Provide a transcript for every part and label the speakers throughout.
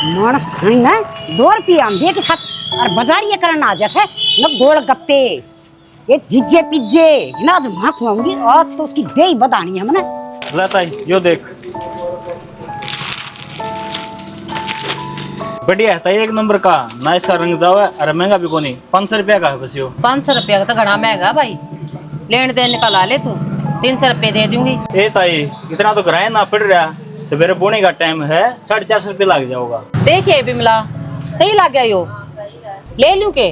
Speaker 1: मानस खानी ना 2 रुपया हम दे के साथ और बाजार ये करना जैसे न गोल गप्पे ये जिज्जे पिज्जे ना तो वहां खुआऊंगी और तो उसकी दे ही बतानी है मैंने।
Speaker 2: लाता यो देख बढ़िया है एक नंबर का ना इसका रंग जावा अरे महंगा भी कोनी 500 रुपया का है बस यो
Speaker 3: 500 रुपया का तो घना महंगा भाई। लेन देन निकाला ले तू 300 रुपये दे दूंगी।
Speaker 2: ए ताई इतना तो किराया ना पड़ रहा सवेरे बोने का टाइम है 450 रुपये लग जाओगा।
Speaker 3: देखिए बिमला सही लग गया यो ले लूं के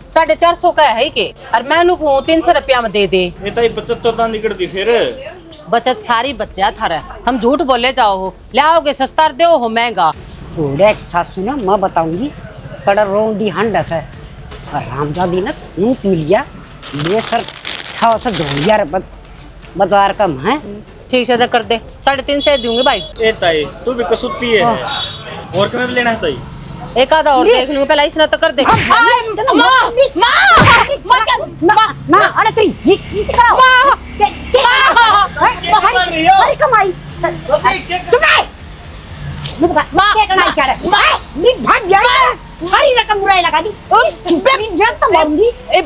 Speaker 3: 450 का है के और मैनू को 300 रुपया में दे दे।
Speaker 2: ए ताई बचत तो ना निकलती फिर
Speaker 3: बचत सारी बच्चा थारा हम झूठ बोले जाओ हो ले आओगे सस्ता दो हो महंगा।
Speaker 1: थोड़े सासू ना मैं बताऊंगी कड़ा रोंदी हंडस है और रामजादी ने खून पी लिया ये सर था से धोलिया रे बाजार कम है।
Speaker 3: ठीक से कर दे 350 दूंगी भाई।
Speaker 2: ए ताई तू भी कसुती है और कितना लेना है ताई
Speaker 3: एक आधा और देख लूं पहले इसने तो कर दे।
Speaker 1: मां अरे तेरी हिस कराओ सारी कमाई क्या सारी रकम बुराई लगा दी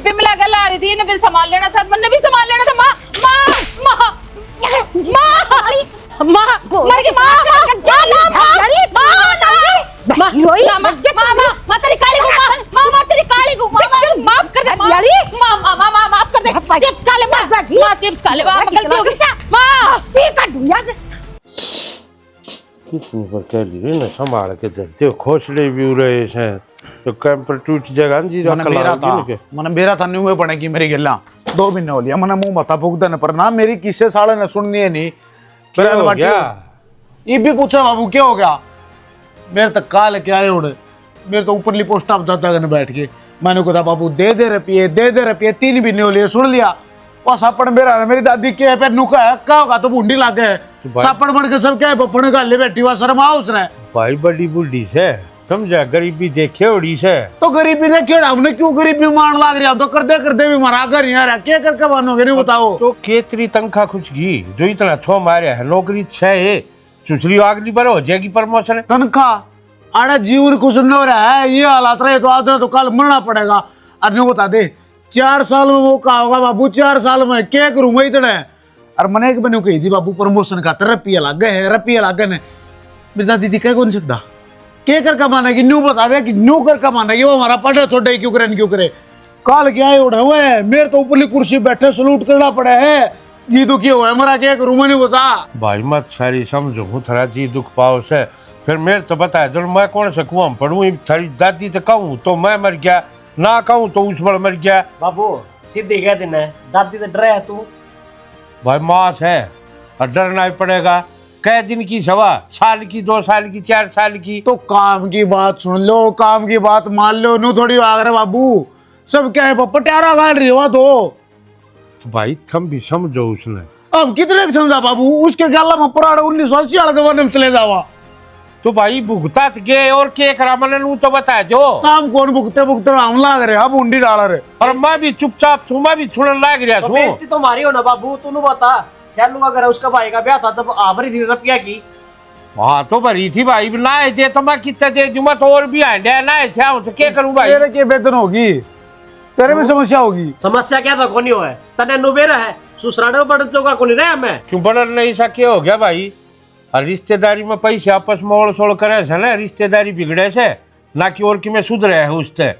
Speaker 3: बिमला गला रही थी इन्हें भी संभाल लेना था मैंने भी संभाल लेना था। माँ माँ माँ माँ मर गई माँ माँ तेरी काली को माँ तेरी काली को माफ कर दे माँ माफ कर दे चिप्स खा ले माँ चिप्स खा ले माँ गलती हो गई माँ
Speaker 4: कितनी पर कह ली ना संभाल के देखते हो खोसले भी रहे हैं तो कैंपर टूट जाएगा जी
Speaker 5: मैंने मेरा था नहीं हुए पड़े की मेरी गिल्ला 2 महीने हो लिया मैंने मुंह बता भुगतन पर ना मेरी किस्से साले ने सुननी है नहीं
Speaker 4: क्या हो गया
Speaker 5: ये भी पूछा बाबू क्या हो गया मेरे तक काल क्या है उड़े मेरे तो ऊपरली पोस्ट ऑफ जाता करने बैठ के मैंने कहा बाबू दे दे रुपये 3 महीने हो लिए सुन लिया और सापड़ मेरा मेरी दादी के पे नुका है क्या होगा तो बूंदी लागे है सापड़ बन के सब क्या है पपड़ का ले बैठी हुआ शर्मा उसने
Speaker 4: भाई बड़ी बुढ़ी से समझा गरीबी देखे उड़ी से
Speaker 5: तो गरीबी देखे हमने क्यों गरीबी मान लाग रहा तो कर दे भी मरा कर यार क्या करके मानोगे नहीं बताओ
Speaker 4: तो केतरी तनखा कुछ घी जो इतना छो मारे है नौकरी 6 है सुसरी अगली बार हो जाएगी प्रमोशन
Speaker 5: तनखा अरे जीवन कुछ न हो रहा है ये हालात रहे तो आज तो कल मरना पड़ेगा। अरे बता दे 4 साल में वो कहा होगा बाबू 4 साल में क्या करूंगा इतना और मैंने एक बनी कही थी बाबू प्रमोशन का रुपया लग गए रुपया लग गए बेटा दीदी क्या कौन सकता क्या कर कमाना कि न्यू बता दे कि न्यू कर कमाना कि वो हमारा पढ़े छोटे क्यों करे काल क्या है उड़ा हुआ है मेरे तो ऊपरली कुर्सी बैठे सलूट करना पड़ा है जी दुखी हुआ है मरा क्या करूँ मैं नहीं बता
Speaker 4: भाई मत सारी समझो हूँ थोड़ा जी दुख पाओ से फिर मेरे तो बताया जब मैं कौन सा कुआं पढ़ूँ थारी दादी तो कहूँ तो मैं मर गया ना कहूँ तो उस बड़ मर गया
Speaker 6: बाबू सीधे कह देना है दादी तो डरा है तू
Speaker 4: भाई मास है और डरना ही पड़ेगा कै दिन की सवा साल की 2 साल की 4 साल की
Speaker 5: तो काम की बात सुन लो काम की बात मान लो नू थोड़ी आग रहे बाबू सब क्या है पटियारा गाल रही हुआ तो
Speaker 4: भाई थम भी समझो उसने
Speaker 5: अब कितने समझा बाबू उसके गाला में पुराना 1980 वाले जमाने में चले जावा
Speaker 4: तो भाई भुगता गए और के करा मैंने नू तो बताया जो
Speaker 5: काम कौन भुगते हम लाग रहे हम उंडी डाल रहे
Speaker 4: और मैं भी चुपचाप सुमा भी छुड़न लाग रहा
Speaker 6: तो बेइज्जती तो मारी हो ना बाबू तू बता शैलू अगर उसका भाई का ब्याह था जब आभरी थी रुपया की
Speaker 4: हाँ तो भरी थी भाई ना थे तो मैं कितना दे दूं मैं तो और भी आए ना थे तो क्या करूं भाई
Speaker 5: तेरे के वेतन होगी तेरे में समस्या होगी
Speaker 6: समस्या क्या था कोनी हो है तने नुबेरा है सुसराड़े बढ़ जोगा कोनी रहे मैं
Speaker 4: क्यों बढ़ नहीं सके हो गया भाई और रिश्तेदारी में पैसे आपस में ओड़ सोड़ करे से ना रिश्तेदारी बिगड़े से ना कि और कि में सुधरे है उससे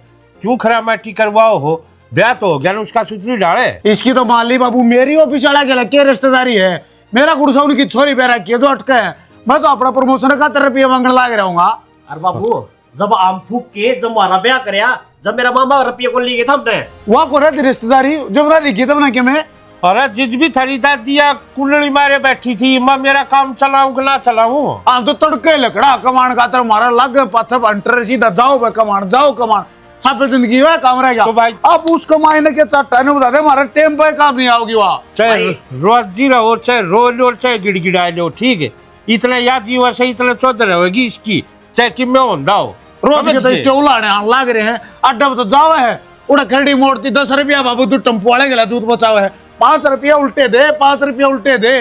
Speaker 4: क्यों खरा माटी करवाओ हो ब्याह तो हो गया ना उसका सुतरी डाले
Speaker 5: इसकी तो मान ली बाबू मेरी ऑफिस चला गया क्या रिश्तेदारी है मेरा गुड़सा उनकी छोरी पैरा की जो अटका है मैं तो अपना प्रमोशन का रुपया मांगने लाग रहूंगा।
Speaker 6: अरे बाबू जब आम फूक के जब हमारा ब्याह करया जब मेरा मामा रुपये को लिए था हमने
Speaker 5: वहाँ को रहती रिश्तेदारी जब ना दिखी तब ना कि मैं
Speaker 4: अरे जिज भी थरी दिया कुंडली मारे बैठी थी मैं मेरा काम चलाऊं कि ना चलाऊं
Speaker 5: आप तो तड़के लकड़ा कमान का तर मारा लग पाछा अंटर सीधा जाओ बे कमान जाओ कमान सब जिंदगी है काम रहेगा
Speaker 4: तो भाई
Speaker 5: अब उस कमाने के चट्टा ने बता दे हमारा टेम पे काम नहीं आओगी वहाँ
Speaker 4: चाहे रोज जी रहो चाहे रो लो चाहे गिड़गिड़ा लो ठीक है इतना याद जीवा से इतना चौधर होगी इसकी चाहे कि मैं होंदा हो
Speaker 5: रोज के तो इसके उलाने लाग रहे हैं अड्डा तो जाओ है उड़ा खरड़ी मोड़ती 10 रुपया बाबू तू टेम्पो वाले गला दूध बचाओ है 5 रुपया उल्टे दे 5 रुपया उल्टे दे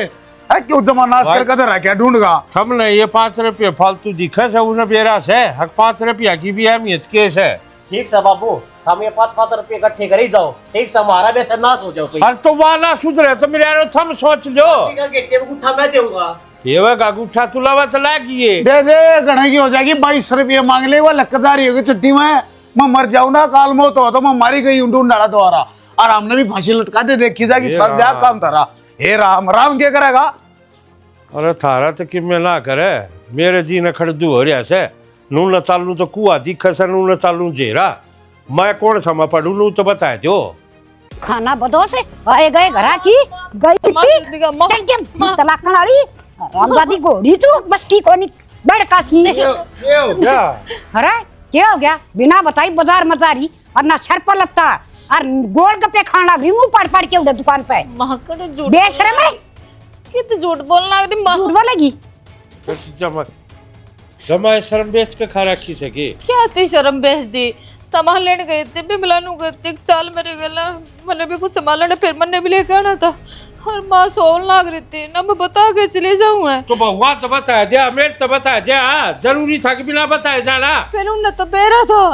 Speaker 5: है क्यों जमा नाश कर कदर है क्या ढूंढगा
Speaker 4: हमने ये 5 रुपये फालतू दिखे से उन्हें बेरा से हक 5 रुपया की भी अहमियत केस है।
Speaker 6: ठीक से बाबू हम ये 5-5 रुपये इकट्ठे कर ही जाओ, ठीक से हमारा वैसे नाश हो जाओ।
Speaker 4: अरे तो वाला सुधरे तो मेरे यारो थम सोच लो
Speaker 6: गेटे में गुट्ठा मैं दूंगा,
Speaker 4: ये का गुट्ठा तुलावा तो लागिए
Speaker 5: दे दे गणे की हो जाएगी 22 रुपये मांग ले वो लक्कदारी होगी छुट्टी में मैं मर जाऊं ना काल मौत हो तो मैं मारी गई ढूंढ डाला दोबारा और हमने भी फांसी लटका दे देखी जाएगी सब जा काम तारा। हे राम राम क्या करेगा।
Speaker 4: अरे थारा तो कि मैं ना करे मेरे जी ने खड़दू हो रहा से नू न चालू तो कुआ दिखे से नू न चालू जेरा मैं कौन सा मैं पढ़ू नू तो बताए दो
Speaker 1: खाना बदो से आए गए घरा की गई थी तलाकन वाली रामजादी घोड़ी तू बस की कोनी बड़का सी
Speaker 4: ये हो गया
Speaker 1: अरे क्या हो गया बिना बताई बाजार मजारी और ना सर पर लगता और गोल गप्पे खाना लग रही हूँ पड़ के उधर दुकान पे
Speaker 3: महकड़ झूठ
Speaker 1: बेशरम है
Speaker 3: कितने झूठ बोलना लग रही माँ।
Speaker 1: झूठ बोलेगी
Speaker 4: जमा जमा शर्म बेच के खा रखी सके
Speaker 3: क्या थी शर्म बेच दी सामान लेने गए थे भी मिलानू गए थे चाल मेरे गला मैंने भी कुछ सामान लेने फिर मैंने भी लेकर आना था और माँ सोन लाग रही थी ना मैं बता के चले जाऊँ है
Speaker 4: तो बहुआ तो बताया दिया मेरे तो बताया दिया जरूरी था कि बिना बताए जाना
Speaker 3: फिर उन्हें तो बेरा था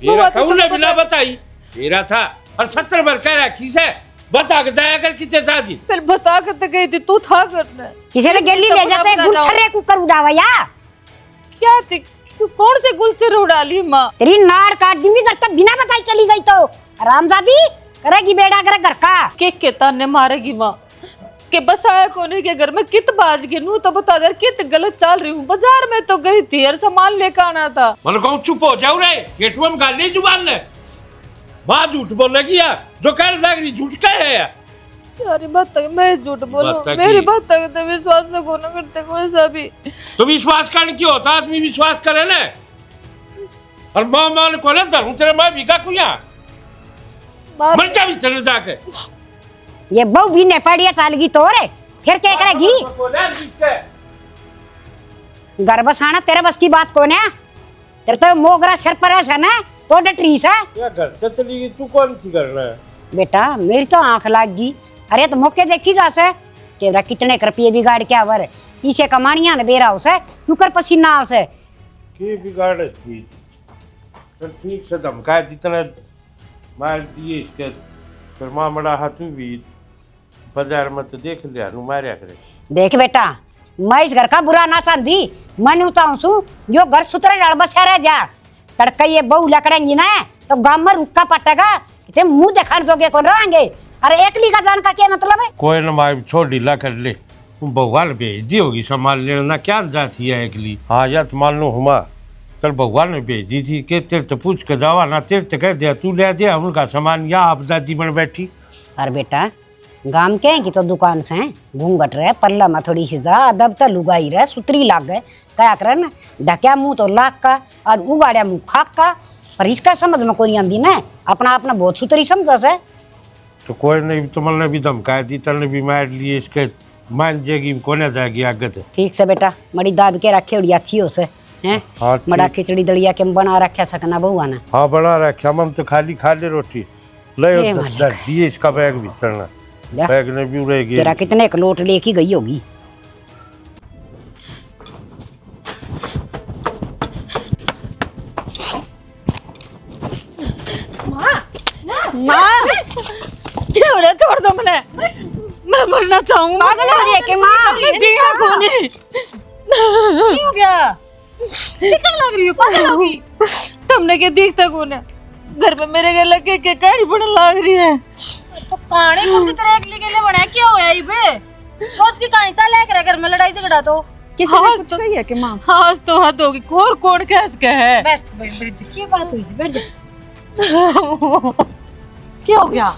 Speaker 4: मेरा था उन्हें बिना बताई मेरा था और 70 बार कह रखी से बता के जाया कर किसे शादी
Speaker 3: फिर बता के तो गई थी तू था करना
Speaker 1: किसी ने गेली ले जाते गुलछर्रे कुकर उड़ावा या
Speaker 3: क्या थी कौन से गुलचर उड़ा ली माँ
Speaker 1: तेरी नाड़ काट दूंगी घर तक बिना बताई चली गई तो रामजादी करेगी बेड़ा करे घर का
Speaker 3: के ताने मारेगी माँ के बस आया कोने के घर में कित बाज गई नू तो बता दे कित गलत चल रही हूँ बाजार में तो गई थी यार सामान लेकर आना था
Speaker 4: मन कहूँ चुप हो जाओ रे गेटुआ में गाली जुबान ने माँ झूठ बोलेगी यार जो कह रहा है झूठ क्या है यार
Speaker 3: सारी बात तक मैं झूठ बोलूं
Speaker 4: बात
Speaker 3: मेरी बात तक तो विश्वास न को न करते कोई सा भी
Speaker 4: तो विश्वास करने की होता आदमी विश्वास करे ना और माँ मान को ना धरूं तेरे माँ भी का कुया मर जा भी तेरे जाके
Speaker 1: ये बहु भी ने पड़ी चाल गई तो रे फिर क्या करेगी घर बसाना तेरे बस की बात कौन है तेरे तो मोगरा सर पर है ना तो डटरीस है
Speaker 4: क्या घर से चली गई तू कौन सी करना है
Speaker 1: बेटा मेरी तो आंख लाग गई अरे तो मौके देखी जा से तेरा कितने रुपये बिगाड़ के आवर इसे कमानिया ने बेरा उसे क्यों कर पसीना उसे
Speaker 4: के बिगाड़े थी तो ठीक से धमकाए जितना मार दिए इसके फिर माँ बड़ा हाथू भी बाजार में तो देख लिया रू मारिया करे
Speaker 1: देख बेटा मैं इस घर का बुरा ना चाहती मैं उताऊं सू जो घर सुतरे डर बसा रह जा तड़का ये बहू लकड़ेंगी ना तो गांव में रुक्का पटेगा ते मुंह दिखाने जोगे कौन रहेंगे अरे एकली का जान का क्या मतलब है
Speaker 4: कोई ना माँ छोड़ ढीला कर ले तुम भगवान भेज दी होगी संभाल लेना क्या जाती है एकली हाँ या तो मान लो हुमा कल भगवान ने भेज दी थी के तीर्थ पूछ के जावा ना तीर्थ कह दिया तू ले दिया उनका सामान या आप दादी बन बैठी
Speaker 1: अरे बेटा गांव के हैं कि तो दुकान से हैं घूंघट रहे पल्ला में थोड़ी सी जा दब तक लुगाई रहे सुतरी लाग गए क्या करे ना ढक्या मुंह तो लाख का और उगाड़िया मुंह खाक का पर इसका समझ में कोई आंदी ना अपना अपना बहुत सुतरी समझा से
Speaker 4: तो कोई नहीं तुमने भी धमकाया दी तलने भी मार लिए इसके मान जाएगी कोने जाएगी आगे तो
Speaker 1: ठीक से बेटा मड़ी दाब के रखे उड़ी अच्छी हो से हैं
Speaker 4: हाँ, ठीक।
Speaker 1: मड़ा खिचड़ी दलिया के बना रखा सकना बहुआ ना
Speaker 4: हाँ बना रखा हम तो खाली खा ले रोटी ले
Speaker 1: ये मालिक।
Speaker 4: दिए इसका बैग भीतर ना
Speaker 1: जा।
Speaker 4: बैग ने भी उड़ेगी
Speaker 1: तेरा कितने एक लोट लेके गई होगी
Speaker 3: माँ क्या हो रहा है छोड़ दो मैंने मैं मरना चाहूँ
Speaker 1: पागल हो रही है कि माँ?
Speaker 3: मैं जीना कौन है
Speaker 1: क्या हो गया
Speaker 3: दिखने लग रही हो पागल होगी तुमने क्या देखता कौन है घर पे मेरे घर लगे के कहानी बनने लग रही है
Speaker 7: तो कहानी कौन सी तरह के लिए बना है क्या हो है बे रोज की कहानी चल है घर में लड़ाई झगड़ा तो
Speaker 3: किसी ने कुछ कही है कि माँ हाँ तो हद होगी और कौन कैस के है
Speaker 7: बैठ बैठ क्या बात हुई बैठ जा क्या हो गया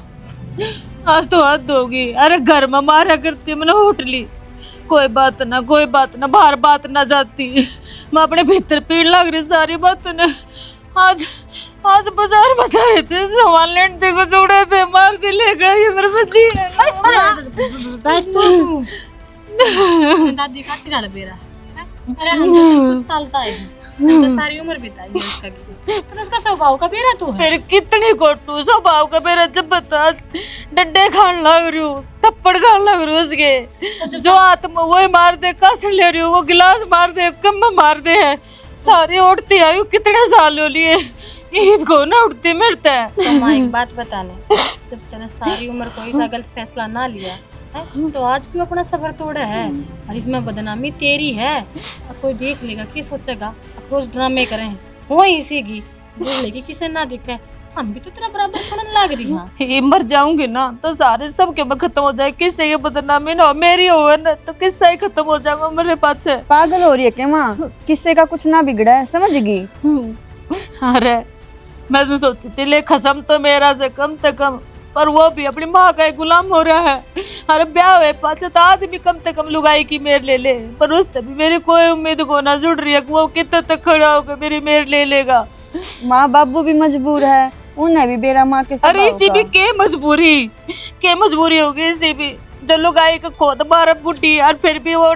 Speaker 3: आज तो हद होगी अरे घर में मारा करती मैंने होटली कोई बात ना बाहर बात ना जाती मैं अपने भीतर पीड़ लग रही सारी बात ने आज आज बाजार में जा रहे थे सामान लेने थे को जोड़े थे मार के ले गए ये मेरे में जी
Speaker 7: बैठ तू दादी का चिराड़ बेरा अरे हम कुछ साल का है तो सारी उम्र बिताई है उसका की। पर उसका स्वभाव का बेरा तू है।
Speaker 3: फिर कितनी कोटू स्वभाव का मेरा जब बता डंडे खान लग रही हूँ, थप्पड़ खान लग रही हूँ उसके, जो आत्मा वो मार दे, कासन ले रही हूँ, वो गिलास मार दे, कम मार दे है, सारी उठती आई हूँ, कितने साल हो लिए इनको ना उठती मिलता है।
Speaker 7: तो माँ एक बात बताने, जब तेने सारी उम्र कोई सा गलत फैसला ना लिया है तो आज क्यों अपना सबर तोड़ा है? और इसमें बदनामी तेरी है। अब कोई देख लेगा क्या सोचेगा? अब रोज ड्रामे करें वो इसी की बोल लेगी किसे ना दिखे, हम भी तो तेरा बराबर सुनने लग रही हैं।
Speaker 3: ये मर जाऊंगी ना तो सारे सबके में खत्म हो जाए, किससे ये बदनामी ना हो, मेरी हो ना तो किससे ही खत्म हो जाऊंगा मेरे पाछे।
Speaker 8: पागल हो रही है क्या माँ? किससे का कुछ ना बिगड़ा है, समझगी?
Speaker 3: अरे मैं तो सोचती थी ले खसम तो मेरा से कम, पर वो भी अपनी माँ का एक गुलाम हो रहा है। अरे ब्याह हुए पाछे तो आदमी कम से कम लुगाई की मेर ले ले, पर उससे भी मेरी कोई उम्मीद को ना जुड़ रही है कि वो कितने तक खड़ा होकर मेरी मेर ले लेगा।
Speaker 8: माँ बाबू भी मजबूर है, उन्हें भी बेरा माँ के
Speaker 3: अरे इसी भी के मजबूरी होगी इसी भी, जो लुगाई का खोद मारा बुढ़ी और फिर भी वो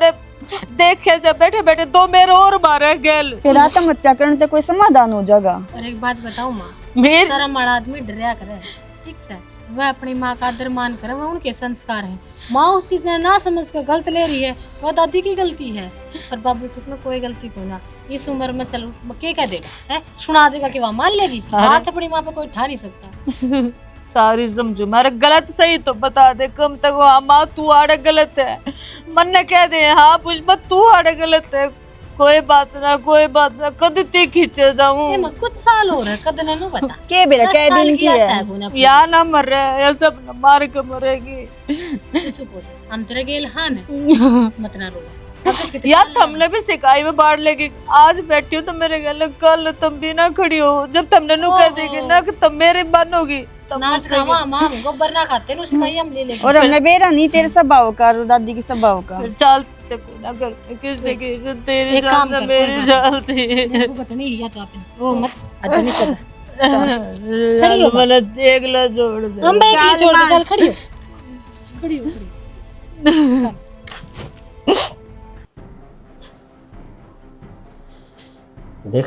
Speaker 3: देखे जब बैठे बैठे दो मेरे और मारे गेल।
Speaker 8: फिर आत्महत्या करने से कोई समाधान हो जाएगा।
Speaker 7: और एक बात बताऊं माँ,
Speaker 3: मेरे
Speaker 7: सारा माड़ा आदमी डरिया करे, ठीक से वह अपनी माँ का आदर मान करे, वह उनके संस्कार है। माँ उस चीज ने ना समझ कर गलत ले रही है, वह दादी की गलती है, पर बाबू की इसमें कोई गलती को ना। इस उम्र में चलो क्या कह देगा है, सुना देगा कि वह मान लेगी, हाथ अपनी माँ पे कोई उठा नहीं सकता।
Speaker 3: सारी समझो मेरा गलत सही तो बता दे, कम तक हाँ माँ तू आड़े गलत है, मन ने कह दे हाँ पुष्पा तू आड़े गलत है, कोई बात ना कद ते खींचे जाऊं।
Speaker 7: कुछ साल हो रहे कद ने नु बता
Speaker 8: के बेरा कै दिन की है?
Speaker 3: या ना मर रहे या सब न मार के मरेगी।
Speaker 7: चुप हो जा, हम तेरे गेल हाँ ने मत ना रो।
Speaker 3: यार हमने भी सिखाई में बाढ़ लेगी, आज बैठी हो तो मेरे गले कल तुम भी ना खड़ी हो, जब तुमने नु कह देगी ना कि तुम मेरे बनोगी
Speaker 7: नाच खावा मां गोबर ना खाते नु सिखाई हम ले लेंगे।
Speaker 8: और हमने बेरा नहीं तेरे स्वभाव का और दादी के स्वभाव का।
Speaker 3: चल तक ना कर किसी की तेरी जान ना मेरी चलती।
Speaker 7: वो पता नहीं या तो आप रो मत, अच्छा नहीं चल खड़ी हो,
Speaker 3: मैंने देख ला जोड़ दे,
Speaker 7: हम बैठ के छोड़ दे, चल खड़ी हो।
Speaker 6: देख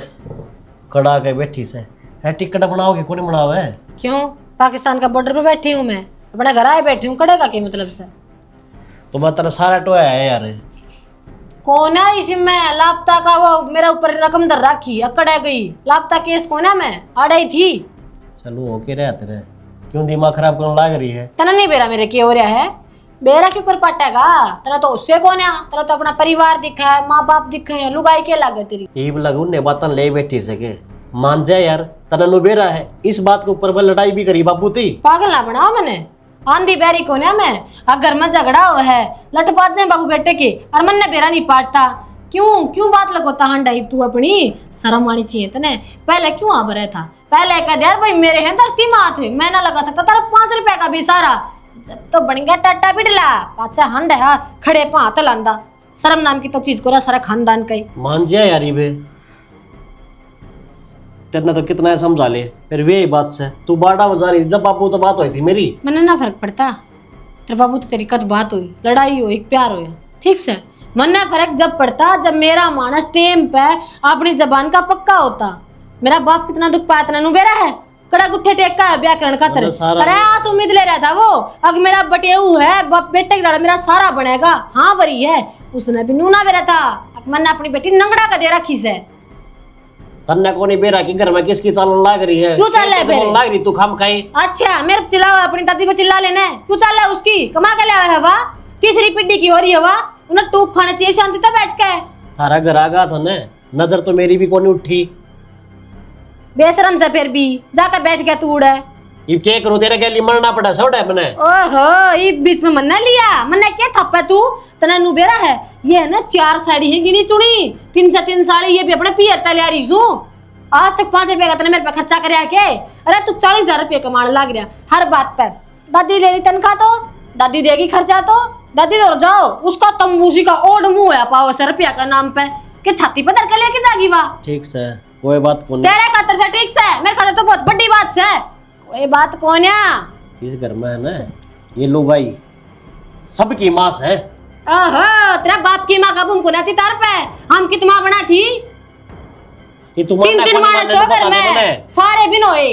Speaker 6: कड़ा के बैठी से है, टिकट बनाओगे कौन बनावे?
Speaker 7: क्यों? पाकिस्तान का बॉर्डर पे बैठी हूँ मैं, अपने घर आए बैठी हूँ, कड़े का क्या मतलब से?
Speaker 6: तो मैं तेरा सारा टोया है यार।
Speaker 7: कौन है इसमें लापता का? वो मेरा ऊपर रकम दर रखी अकड़ गई, लापता केस कौन है? मैं अड़ाई थी।
Speaker 6: चलो होके रहा तेरे, क्यों दिमाग खराब करने लाग रही है?
Speaker 7: तना नहीं बेरा मेरे क्या हो रहा है, बेरा क्यों कर पाटेगा? तेरा तो उससे कौन है? तेरा तो अपना परिवार दिखा है, माँ बाप दिखे हैं, लुगाई के लागे तेरी।
Speaker 6: ईब लगू ने बातन ले बैठी सके, मान जाए यार तना नुबेरा है, इस बात के ऊपर मैं लड़ाई भी करी बाबू ती।
Speaker 7: पागल ना बनाओ मैंने, आंधी बैरी कौन है मैं? घर में झगड़ा हुआ है, लटपात जाए बाबू बेटे के, और मन ने बेरा नहीं पाटता। क्यों बात लगोता हंडाई तू अपनी? शर्म आनी चाहिए तने। पहले क्यों आ रहा था? पहले कह दे यार भाई मेरे हैं धरती माथ, मैं ना लगा सकता तेरा 5 रुपए का भी सारा। जब तो बन गया टाटा बिड़ला पाचा हंड है खड़े पात लांदा, शर्म नाम की तो चीज को सारा खानदान कई।
Speaker 6: मान जाए यार बे, तेरना तो कितना है समझा ले, फिर वे बात से तू बाड़ा बजा रही, जब बाबू तो बात हुई थी मेरी।
Speaker 7: मैंने ना फर्क पड़ता, तेरे बाबू तो तेरी कद बात हुई, लड़ाई हुई, प्यार हुआ, ठीक से। मन ना फर्क जब पड़ता जब मेरा मानस टेम पे अपनी जबान का पक्का होता। मेरा बाप कितना दुख पाया इतना नुबेरा है, कड़ा गुट्ठे टेका है व्याकरण का तरह। अरे आस उम्मीद ले रहा था वो, अग मेरा बटेऊ है बेटे की लड़ा मेरा सारा बनेगा। हाँ बरी है, उसने भी नूना बेरा था, मन ने अपनी बेटी नंगड़ा का दे रखी से।
Speaker 6: तन्ने को नहीं बेरा कि घर में किसकी चालन लाग रही है?
Speaker 7: क्यों चल रहा है?
Speaker 6: लाग रही तू खाम खाई।
Speaker 7: अच्छा मेरे चिल्ला अपनी दादी पे चिल्ला लेने, क्यों चल रहा है? उसकी कमा के लिया है वाह, तीसरी पीढ़ी की हो रही है वाह, उन्हें टूक खाने चाहिए शांति तो बैठ के।
Speaker 6: थारा घर आगा था ने, नजर तो मेरी भी कोनी उठी।
Speaker 7: बेशरम से फिर भी जाकर बैठ गया तू उड़े।
Speaker 6: ये क्या करूं, तेरे के लिए मरना पड़ा सोड़ा मने।
Speaker 7: ओहो ये बीच में मन्ना लिया, मन्ना क्या थप्पा तू तना नुबेरा है। ये है ना 4 साड़ी है गिनी चुनी, 3 से 3 साड़ी, ये भी अपने पियर तले आ रही हूँ। आज तक 5 रुपए का तने मेरे पे खर्चा करे के? अरे तू 40,000 रुपये कमाने लग रहा हर बात पर। दादी ले ली तनख्वाह तो दादी देगी, खर्चा तो दादी तो जाओ, उसका तंबूसी का ओढ़ मुंह है पाओ 100 रुपया का नाम पे कि छाती पर धर के लेके जागी वाह।
Speaker 6: ठीक से कोई बात कौन
Speaker 7: तेरे खातर से ठीक से, मेरे खातर तो बहुत बड़ी बात से कोई बात कौन है।
Speaker 6: इस घर में है ना ये लुगाई सबकी मांस है।
Speaker 7: ओहो तेरा बाप की माँ का बुम को नाती तार पे हम कितना बना थी?
Speaker 6: ये तू
Speaker 3: तीन तीन मानस हो घर में सारे बिन होए।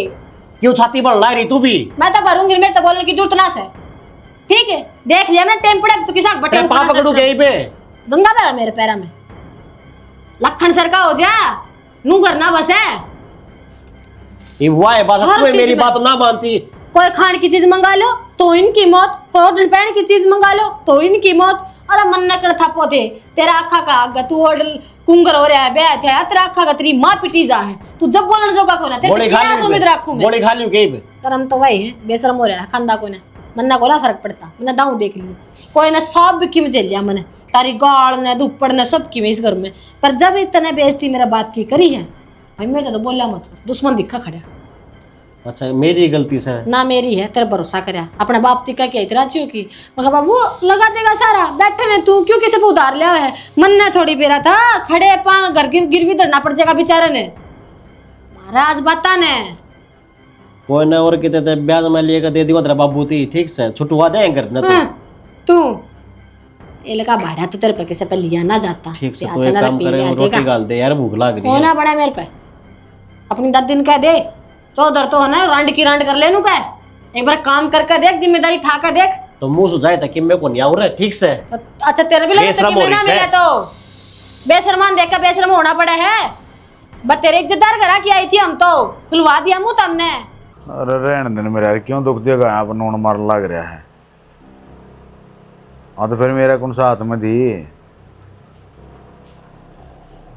Speaker 6: क्यों छाती बढ़ ला रही तू भी?
Speaker 3: मैं तो भरूंगी, मेरे तो बोलने की जरूरत ना से। ठीक है, देख लिया मैं टेम पड़े तो किसा बटे
Speaker 6: तेरे पाप पकड़ू यहीं पे
Speaker 3: गंगा पे मेरे पैरा में लखन सर का हो जा नू करना बस है।
Speaker 6: ये हुआ है बात,
Speaker 3: हर
Speaker 6: तू
Speaker 3: चीज
Speaker 6: मेरी
Speaker 3: में।
Speaker 6: बात ना मानती।
Speaker 3: कोई खाने की चीज मंगा लो तो इनकी मौत, कोई होटल पहन की चीज मंगा लो तो इनकी मौत। अरे मन न कर थप्पो थे तेरा अखा का आगा तू होटल कुंगर हो रहा है बे थे तेरा अखा का तेरी मां पिटी जा है तू जब बोलन जोगा को ना तेरे
Speaker 6: गोली खा
Speaker 3: क्या उम्मीद रखूं मैं?
Speaker 6: गोली खा लियो कहीं पे।
Speaker 3: करम तो वही है बेशरम हो रहा है खंदा को ना मन्ना को ना फर्क पड़ता मैंने दाऊ देख ली कोई ना सब की में झेलिया मैंने तारी गाल ने दुप्पड़ ने सब की में इस घर में। पर जब इतने बेइज्जती मेरा बात की करी है भाई मेरे तो बोलिया मत कर, दुश्मन दिखा खड़ा।
Speaker 6: अच्छा मेरी गलती से
Speaker 3: ना मेरी है तेरे भरोसा करया अपने बाप ती का क्या इतना अच्छी की मगर बाबू लगा देगा सारा बैठे में तू क्यों किसे पे उधार लिया है मन ने थोड़ी बेरा था खड़े पा घर गिरवी धरना पड़ जाएगा बेचारे ने महाराज बता ने
Speaker 6: कोई ना और कहते थे ब्याज में लेकर दे दिया तेरा बाबू थी ठीक से छुटवा दे घर न
Speaker 3: तू ये लगा भाड़ा तो तेरे पे किसे पे लिया ना जाता
Speaker 6: ठीक से तो एक काम करे रोटी गाल दे यार भूख लग रही है।
Speaker 3: होना बड़ा मेरे पे अपनी दादी ने कह दे चौधर तो है ना रांड की रांड कर लेनू का एक बार काम करके देख जिम्मेदारी ठाका देख
Speaker 6: तो मुंह सुझाए था कि मैं को नहीं आऊ रे ठीक से।
Speaker 3: अच्छा तेरे भी लगे
Speaker 6: बेशरम
Speaker 3: कि मैं ना
Speaker 6: हो रही
Speaker 3: मिला
Speaker 6: है।
Speaker 3: तो बेशरमान देख के बेशरम होना पड़ा है। बस तेरे इज्जतदार करा की आई थी हम तो खुलवा दिया मुंह तुमने।
Speaker 5: अरे रहने देने मेरे यार क्यों दुख देगा यहाँ पर नून मार लग रहा है। हाँ तो फिर मेरा कौन साथ में दी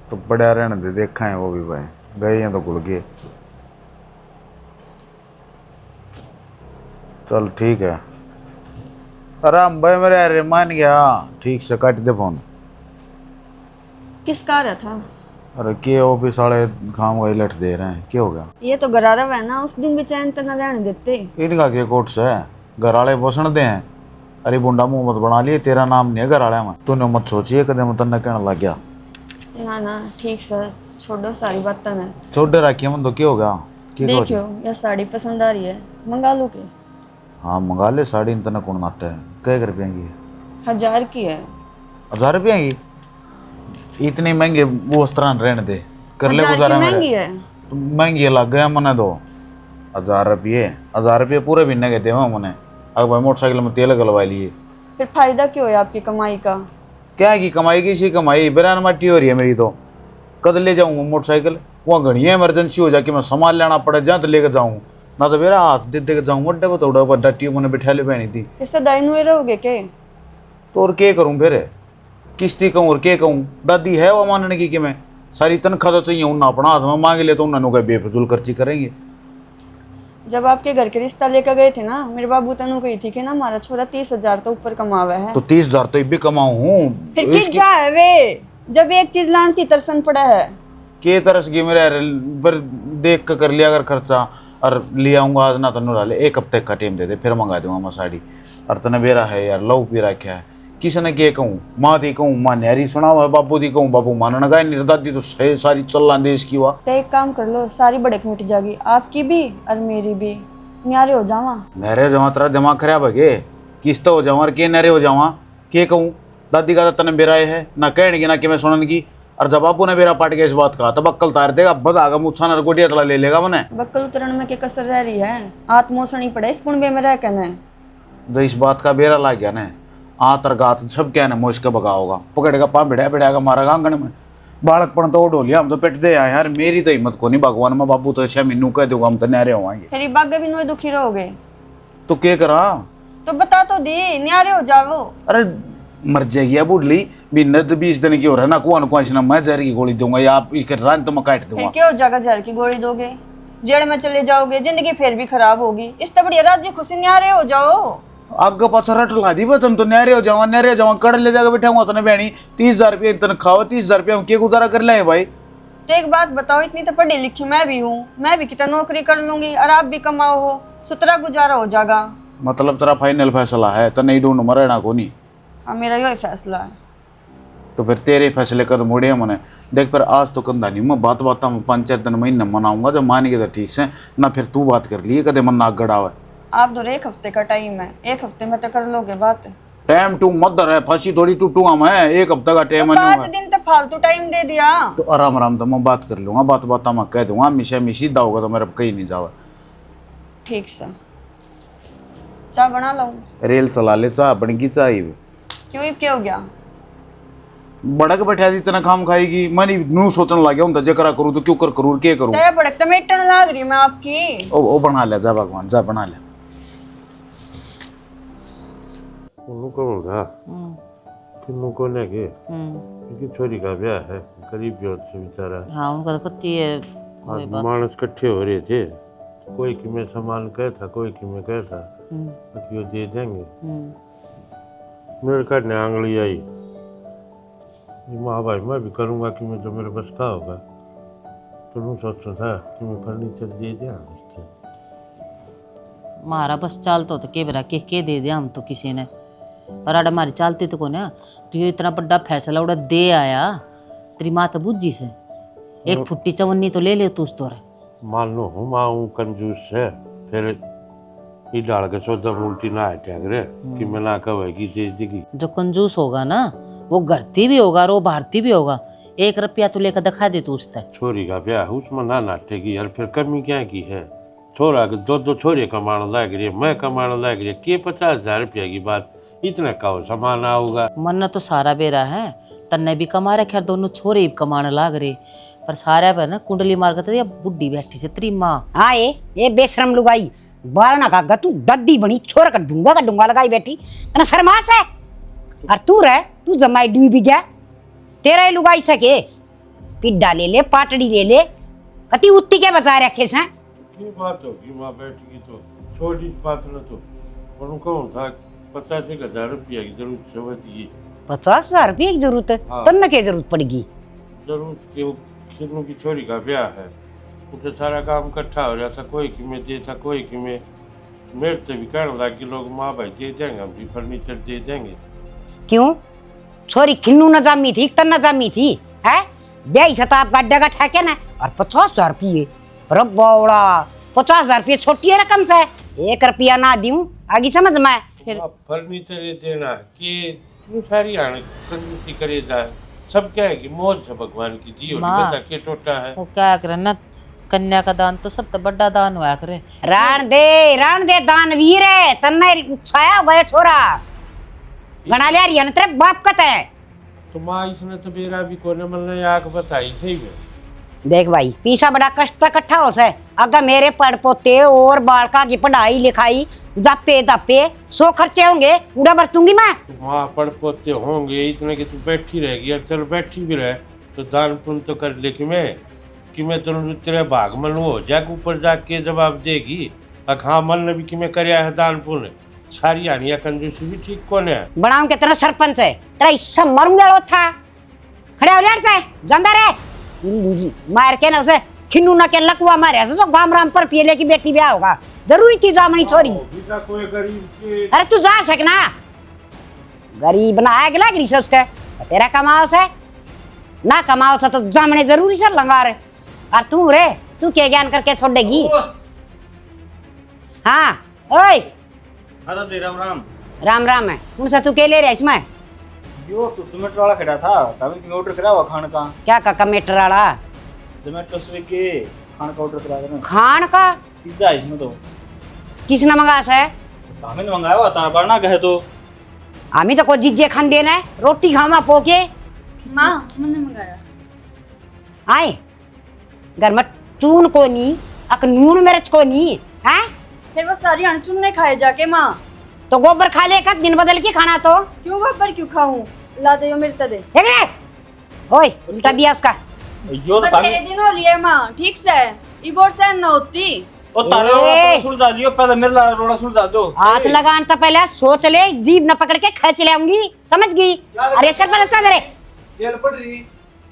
Speaker 5: तो पड़ा रहने दे देखा है वो भी भाई गए हैं तो गुल गए। चल ठीक है आराम भाई मेरे यार मान गया ठीक से काट दे फोन।
Speaker 8: किसका रहा था?
Speaker 5: अरे के वो भी साले खाम गए लठ दे रहे हैं क्या हो गया?
Speaker 8: ये तो गरारा है ना, उस दिन भी चैन तो न रहने देते।
Speaker 5: इनका के कोट से घर वाले बसन दे हैं। अरे बुंडा मुंह मत बना लिए तेरा नाम नहीं है घर वाले में तूने मत सोचिए कदम तन्ने कहने लग गया।
Speaker 8: ना ना ठीक सर छोड़ो सारी बातें ने।
Speaker 5: छोड़ दे रखिए मन तो क्या हो गया?
Speaker 8: देखियो यह साड़ी पसंद आ रही है मंगा लो के।
Speaker 5: हाँ मंगा ले साड़ी इन तना कौन नाता है कै रुपये की?
Speaker 8: 1000 की है।
Speaker 5: 1000 रुपये की? इतनी महंगे वो उस तरह रहने दे कर ले
Speaker 8: 1000 की
Speaker 5: गुजारा
Speaker 8: महंगी
Speaker 5: मेरे।
Speaker 8: है।
Speaker 5: तो महंगी लग गया मने दो 1000 रुपये पूरे महीने के दे मने। अब भाई मोटरसाइकिल में तेल गलवा लिए
Speaker 8: फिर फायदा क्यों है आपकी कमाई का?
Speaker 5: क्या की कमाई की सी कमाई बेरान मट्टी हो रही है मेरी तो। कद ले जाऊँ मोटरसाइकिल वहाँ घनी इमरजेंसी हो जाके मैं सामान लेना पड़े जहाँ तो लेकर जाऊँ ना तो मेरा हाथ दे के जाऊँ वड्डे बतौड़ा बड्डा टी मैंने बिठा ले बहनी थी।
Speaker 8: इससे दाइन हुए रहोगे के?
Speaker 5: तो और क्या करूँ फिर किस्ती कहूँ और क्या कहूँ दादी है वो मानने की कि मैं सारी तनख्वाह तो चाहिए उन्ना अपना हाथ में मांग ले तो उन्होंने कहा बेफजूल खर्ची करेंगे।
Speaker 8: जब आपके घर के रिश्ता लेकर गए थे ना मेरे बाबू तनु कही थी कि ना हमारा छोरा 30,000 तो ऊपर कमावा है।
Speaker 5: तो 30,000 तो भी कमाऊँ हूँ
Speaker 8: फिर किस जा है वे जब एक चीज लानती तरसन पड़ा है।
Speaker 5: के तरस की मेरे पर देख कर लिया अगर खर्चा और ले आऊँगा आज ना तनु डाले 1 हफ्ते का टाइम दे दे फिर मंगा दूंगा मैं साड़ी। और तने बेरा है यार लव पी रखा है किसी ने के कहूँ माँ दी कहूँ माँ न्यारी सुना हुआ है बाबू दी कहूँ बाबू मानना गाय निर्दादी तो सारी चल देश की हुआ।
Speaker 8: तो एक काम कर लो सारी बड़क मिट जाएगी आपकी भी और मेरी भी न्यारे हो जावा।
Speaker 5: नहरे जमा तेरा जमा खराब है किस्त हो जावा और के नहरे हो जावा के कहूँ दादी का तने बेरा है ना कहने की ना कि मैं सुनन की। और जब बापू ने बेरा पाट के इस बात का तब अक्कल तार देगा बदागा मुच्छा न गोटिया तला ले लेगा मैंने।
Speaker 8: बक्कल उतरण में के कसर रह रही है आत मोसनी पड़े इस कुंबे में रह के न
Speaker 5: तो इस बात का बेरा ला गया न आत और गात सब क्या न मोश के बगा होगा पकड़ेगा पा बिड़ाएगा मारेगा आंगन में बालकपन तो ढोलिया हम तो पेट दे आए यार मेरी तो हिम्मत को नहीं भगवान में बाबू तो अच्छा मीनू कह दूंगा हम तो न्यारे होंगे।
Speaker 8: फिर बागे भी नो दुखी रहोगे
Speaker 5: तो क्या करा?
Speaker 8: तो बता तो दी न्यारे हो जाओ।
Speaker 5: अरे मर जाएगी बुढ़ली महीने तो 20 दिन की हो रहा है ना कौन कौन ना मैं जहर की गोली दूंगा या आप रान तो मैं काट
Speaker 8: फिर
Speaker 5: दूंगा।
Speaker 8: क्या हो जाएगा जहर की गोली दोगे जेल में चले जाओगे जिंदगी फिर भी खराब होगी इस तो बढ़िया राज्य खुशी न्यारे हो जाओ।
Speaker 5: आग पाछा रट ला दी तुम तो न्यारे हो जाओ कड़ ले जाकर बैठाऊंगा तने बहनी 30,000 रुपये तनख्वाह 30,000 रुपये हम क्या गुजारा कर ले भाई।
Speaker 8: तो एक बात बताओ इतनी तो पढ़ी लिखी मैं भी हूँ मैं भी कितना नौकरी कर लूंगी और आप भी कमाओ हो सुतरा गुजारा हो जाएगा।
Speaker 5: मतलब तेरा फाइनल फैसला है तो नहीं ढूंढ मरना को नहीं।
Speaker 8: हाँ मेरा यही फैसला है।
Speaker 5: तो फिर तेरे फैसले कद मुड़े मैंने देख फिर आज तो कंधा नहीं मैं बात बात में 5-4 दिन महीने मनाऊंगा जब मान के तो ठीक से ना फिर तू बात कर लिए कदे मन नाक गड़ा हुआ।
Speaker 8: आप दो 1 हफ्ते का टाइम है 1 हफ्ते में तो कर लोगे बात।
Speaker 5: टाइम टू मदर है, फांसी थोड़ी टूटूंगा मैं, 1 हफ्ते का टाइम
Speaker 8: तो 5 दिन तो फालतू टाइम दे दिया।
Speaker 5: तो आराम आराम तो मैं बात कर लूंगा, बात बात मैं कह दूंगा, मिशा सीधा होगा तो मेरा कहीं नहीं जावा।
Speaker 8: ठीक सा चाय बना लाऊं?
Speaker 5: रेल चला ले, चाह बन की चाहिए।
Speaker 8: क्यों ही क्या हो गया?
Speaker 5: बड़क बैठा दी इतना खाम खाएगी, मैं नू सोचने लग गया हूं जकरा करूं तो क्यों करूं क्या करूं।
Speaker 8: तेरा बड़क तो मेटन लाग रही मैं आपकी।
Speaker 5: ओ बना ले, जा भगवान जा बना ले।
Speaker 4: कौन था किन्नु ने के इनकी छोरी का ब्याह है, गरीब से बेचारा।
Speaker 3: हाँ उनका तो कत्ती है।
Speaker 4: मानस इकट्ठे हो रहे थे, कोई कि मैं सामान कह था, कोई कि मैं कह था कि वो दे देंगे। मेरे करने आंगली आई, माँ भाई मैं भी करूँगा कि मैं जो मेरे बस का होगा। तो मैं सोचता था कि मैं फर्नीचर दे दिया उससे।
Speaker 3: मारा बस चालतो तो के बरा के दे दिया हम तो किसी ने, पर आड़ा मारी चालती तो को ना। तो ये इतना बड़ा फैसला उड़ा दे आया, तेरी माँ तो बुझी से 1 फुट्टी चवन्नी तो ले ले तू उस तो रे।
Speaker 4: मान लो हूँ माँ हूँ कंजूस है, फिर ये डाल के सोचा उल्टी ना हटा करे कि मैं ना कहेगी दे देगी।
Speaker 3: जो कंजूस होगा ना वो घरती भी होगा और वो भारती भी होगा। 1 रुपया तो लेकर दिखा दे तू उससे।
Speaker 4: छोरी का ब्याह उसमें ना नाटेगी यार, फिर कमी क्या की है। छोरा के 2 छोरे कमाने लग रही, मैं कमाने लग रही, के 50,000 रुपया की बात, इतना कहो सामान होगा।
Speaker 3: मन तो सारा बेरा है, तन्ने भी कमा रखे और दोनों छोरे भी कमाने लाग रहे, पर सारा पे ना कुंडली मार कर तो बुढ़ी बैठी से तेरी माँ।
Speaker 1: हाँ ये बेशरम लुगाई बारना का गतू दद्दी बनी छोरा का डूंगा लगाई बैठी तना शर्मास है। और तू रह तू जमाई डूब भी गया, तेरा ही लुगाई सके पिड्डा ले ले पाटड़ी ले ले, कति उत्ती के बता रखे से।
Speaker 4: ये बात होगी माँ बैठेगी तो छोटी बात न तो कौन था 50,000 रुपया की जरूरत समझिए।
Speaker 1: 50,000 रुपये की जरूरत है?
Speaker 4: हाँ।
Speaker 1: तन्ने की जरूरत पड़ेगी?
Speaker 4: जरूरत के वो खिन्नू की छोरी का ब्याह है, उसे सारा काम इकट्ठा हो रहा था, कोई कि मैं दे था, कोई कि मैं मेरे से भी कहने लगा कि लोग माँ भाई दे देंगे, हम भी फर्नीचर दे देंगे।
Speaker 1: क्यों छोरी खिन्नू न जामी थी तन न जामी थी है? ब्याह था आप गड्ढा का ठेके ना, और 50,000 रुपये बड़ा 50,000 रुपये छोटी है रकम से, 1 रुपया ना दूं आगे समझ में।
Speaker 4: आप फर्नीचर ये देना कि क्यों सारी आने कंजूसी करे जाए, सब क्या है कि मौज है भगवान की दी होगी,
Speaker 3: माँ,
Speaker 4: बता के टोटा है।
Speaker 3: वो क्या करे ना, कन्या का दान तो सब तो बड़ा दान हुआ करे।
Speaker 1: राण दे दानवीर है तन्ने छाया हो गए छोरा गणा ले रही तेरे बाप कत है।
Speaker 4: तो माँ इसने तो मेरा भी कोने मन आग बताई सही में।
Speaker 1: देख भाई पीछा बड़ा कष्ट इकट्ठा हो से, अगर मेरे पड़ पोते और बालका की पढ़ाई लिखाई जापे दापे 100 खर्चे होंगे, उड़ा बरतूंगी मैं।
Speaker 4: तो माँ पढ़ पोते होंगे इतने कि तू बैठी रहेगी, और चल बैठी भी रहे तो दान पुण्य तो कर ले कि मैं तेरे भाग मन हो जाके ऊपर जाके जवाब देगी। हाँ मन ने भी कि मैं करया है दान पुण्य, सारी आनिया कंजूसी भी ठीक कौन है।
Speaker 1: बनाऊं के तेरा सरपंच है, तेरा इससे मरूंगा लो था खड़े हो जाता है जानदा रे मार के ना उसे खिन्नू ना के लकवा मारे तो गाम राम पर पियले की बेटी ब्याह होगा, जरूरी थी जामनी छोरी।
Speaker 4: कोई गरीब के
Speaker 1: अरे तू जा सकना गरीब ना आग लग रही से उसके, तेरा कमाओ से ना कमाओ से तो जामने जरूरी से लंगा रे। और तू रे तू क्या ज्ञान करके छोड़ेगी? हाँ ओए राम राम है उनसे तू क्या ले रहा इसमें?
Speaker 2: यो तो जोमेटो वाला खड़ा था, तभी कि ऑर्डर करा हुआ खाने का।
Speaker 1: क्या का कमेटर वाला?
Speaker 2: जोमेटो स्विगी खाने का ऑर्डर करा था।
Speaker 1: खान का
Speaker 2: पिज्जा इसमें तो
Speaker 1: किसने मंगा से?
Speaker 2: हमने मंगाया हुआ था, बढ़ना कहे तो
Speaker 1: हमें तो कोई जिज्जे खान देना है, रोटी खावा पोके
Speaker 8: माँ मैंने मंगाया।
Speaker 1: आए घर में चून को नहीं अक नून मिर्च को नहीं है,
Speaker 8: फिर वो सारी अनचुन ने खाए जाके माँ।
Speaker 1: तो गोबर खा ले का दिन बदल के खाना तो
Speaker 8: क्यों गोबर क्यों खाऊं? ला दे मेरे दे।
Speaker 1: ओए उल्टा दिया उसका।
Speaker 2: यो तो
Speaker 8: तेरे दिन हो लिए माँ ठीक से इबोर से न होती।
Speaker 2: ओ तारा रोड़ा सुलझा लियो, पहले मेरा रोड़ा सुलझा दो।
Speaker 1: हाथ लगान तो पहले सोच ले, जीभ न पकड़ के खींच ले आऊंगी, समझ गई? अरे सर पर तेरे
Speaker 5: ये पड़ रही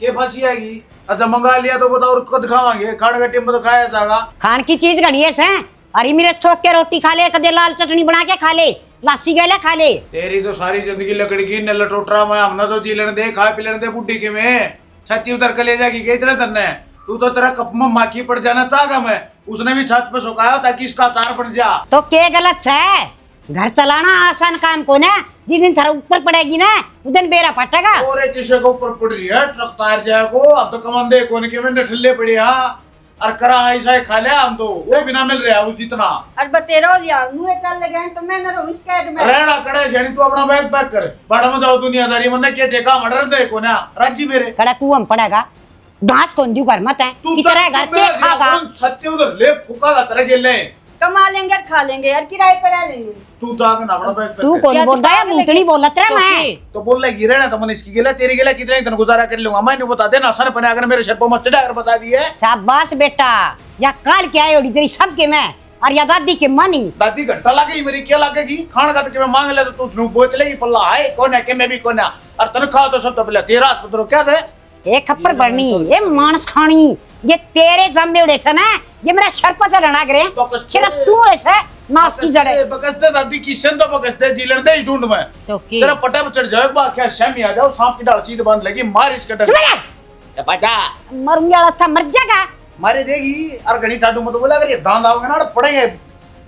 Speaker 5: के फांसी आएगी। अच्छा मंगा लिया तो बताओ कद खावांगे, खाने का टेम तो खाया जाएगा।
Speaker 1: खान की चीज घड़िए से, अरे मेरे छोक के रोटी खा ले, कदे लाल चटनी बना के खा ले, लासी गैला खा ले।
Speaker 5: तेरी तो सारी जिंदगी लकड़ी की न लटोटरा में, हमने तो जी लेने दे खा पी लेने दे बुढ़ी के में छत्ती उतर के ले जाएगी के इतना तन्ने। तू तो तेरा कप में माखी पड़ जाना चाहगा मैं, उसने भी छत पे सुखाया ताकि इसका अचार बन जा।
Speaker 1: तो क्या गलत है? घर चलाना आसान काम को ना, जिस दिन थारा ऊपर पड़ेगी ना उस दिन बेरा पटेगा।
Speaker 5: और किसी को ऊपर पड़ रही है ट्रक तार जाए को अब तो कमंदे कोने के में ठल्ले पड़े हाँ और करा ऐसा ही खा लिया हम तो वो बिना मिल रहा है उस जितना।
Speaker 8: और बतेरा हो लिया मुँह चल लगे तो मैं ना रहूं इस कैद में।
Speaker 5: रहना कड़े जानी तू अपना बैग पैक कर बड़ा मजा हो दुनियादारी मन के टेका मर्डर दे को ना राजी मेरे
Speaker 1: कड़ा कुआं में पड़ेगा घास कौन दी घर मत है
Speaker 5: तू
Speaker 1: कितना घर के खागा।
Speaker 5: सत्य उधर ले फूका का तरह के ले
Speaker 8: कमा लेंगे और खा लेंगे यार किराए पर रह लेंगे।
Speaker 5: तू जाके ना अपना बैग
Speaker 1: तू
Speaker 5: पैक
Speaker 1: कौन बोलता है मुतड़ी बोलत रहा मैं
Speaker 5: तो बोल लगी रहना तो मन इसकी गिला तेरी गिला कितने दिन गुजारा कर लूंगा मैं नहीं बता देना आसान बने अगर मेरे सर पर मत चढ़ा अगर बता दिए।
Speaker 1: शाबाश बेटा या काल के आए ओडी तेरी सबके मैं और या दादी के मानी
Speaker 5: दादी घंटा लगेगी मेरी क्या लगेगी खाना का तो कि मैं मांग ले तो तू बोच लेगी पल्ला है कौन है कि मैं भी कौन है और तनख्वाह तो सब तो पहले तेरा हाथ पत्रों क्या दे
Speaker 1: ये खप्पर भरनी ये मानस खानी ये तेरे जम्मे उड़े सन है ये मेरा सर पर चढ़ना करे सिर्फ तू ऐसा नास की जड़े
Speaker 5: बकसते दादी किशन तो बकसते जीलन दे ढूंढ में
Speaker 3: शौकी
Speaker 5: तेरा पट्टा पर चढ़ जाओ बा क्या शामी आ जाओ सांप की डाल सीध बांध लगी मार इसका डर बचा
Speaker 1: मरूंगा था मर जाएगा
Speaker 5: मारे देगी और घनी टाडू मत बोला अगर ये दांत आओगे ना पड़ेंगे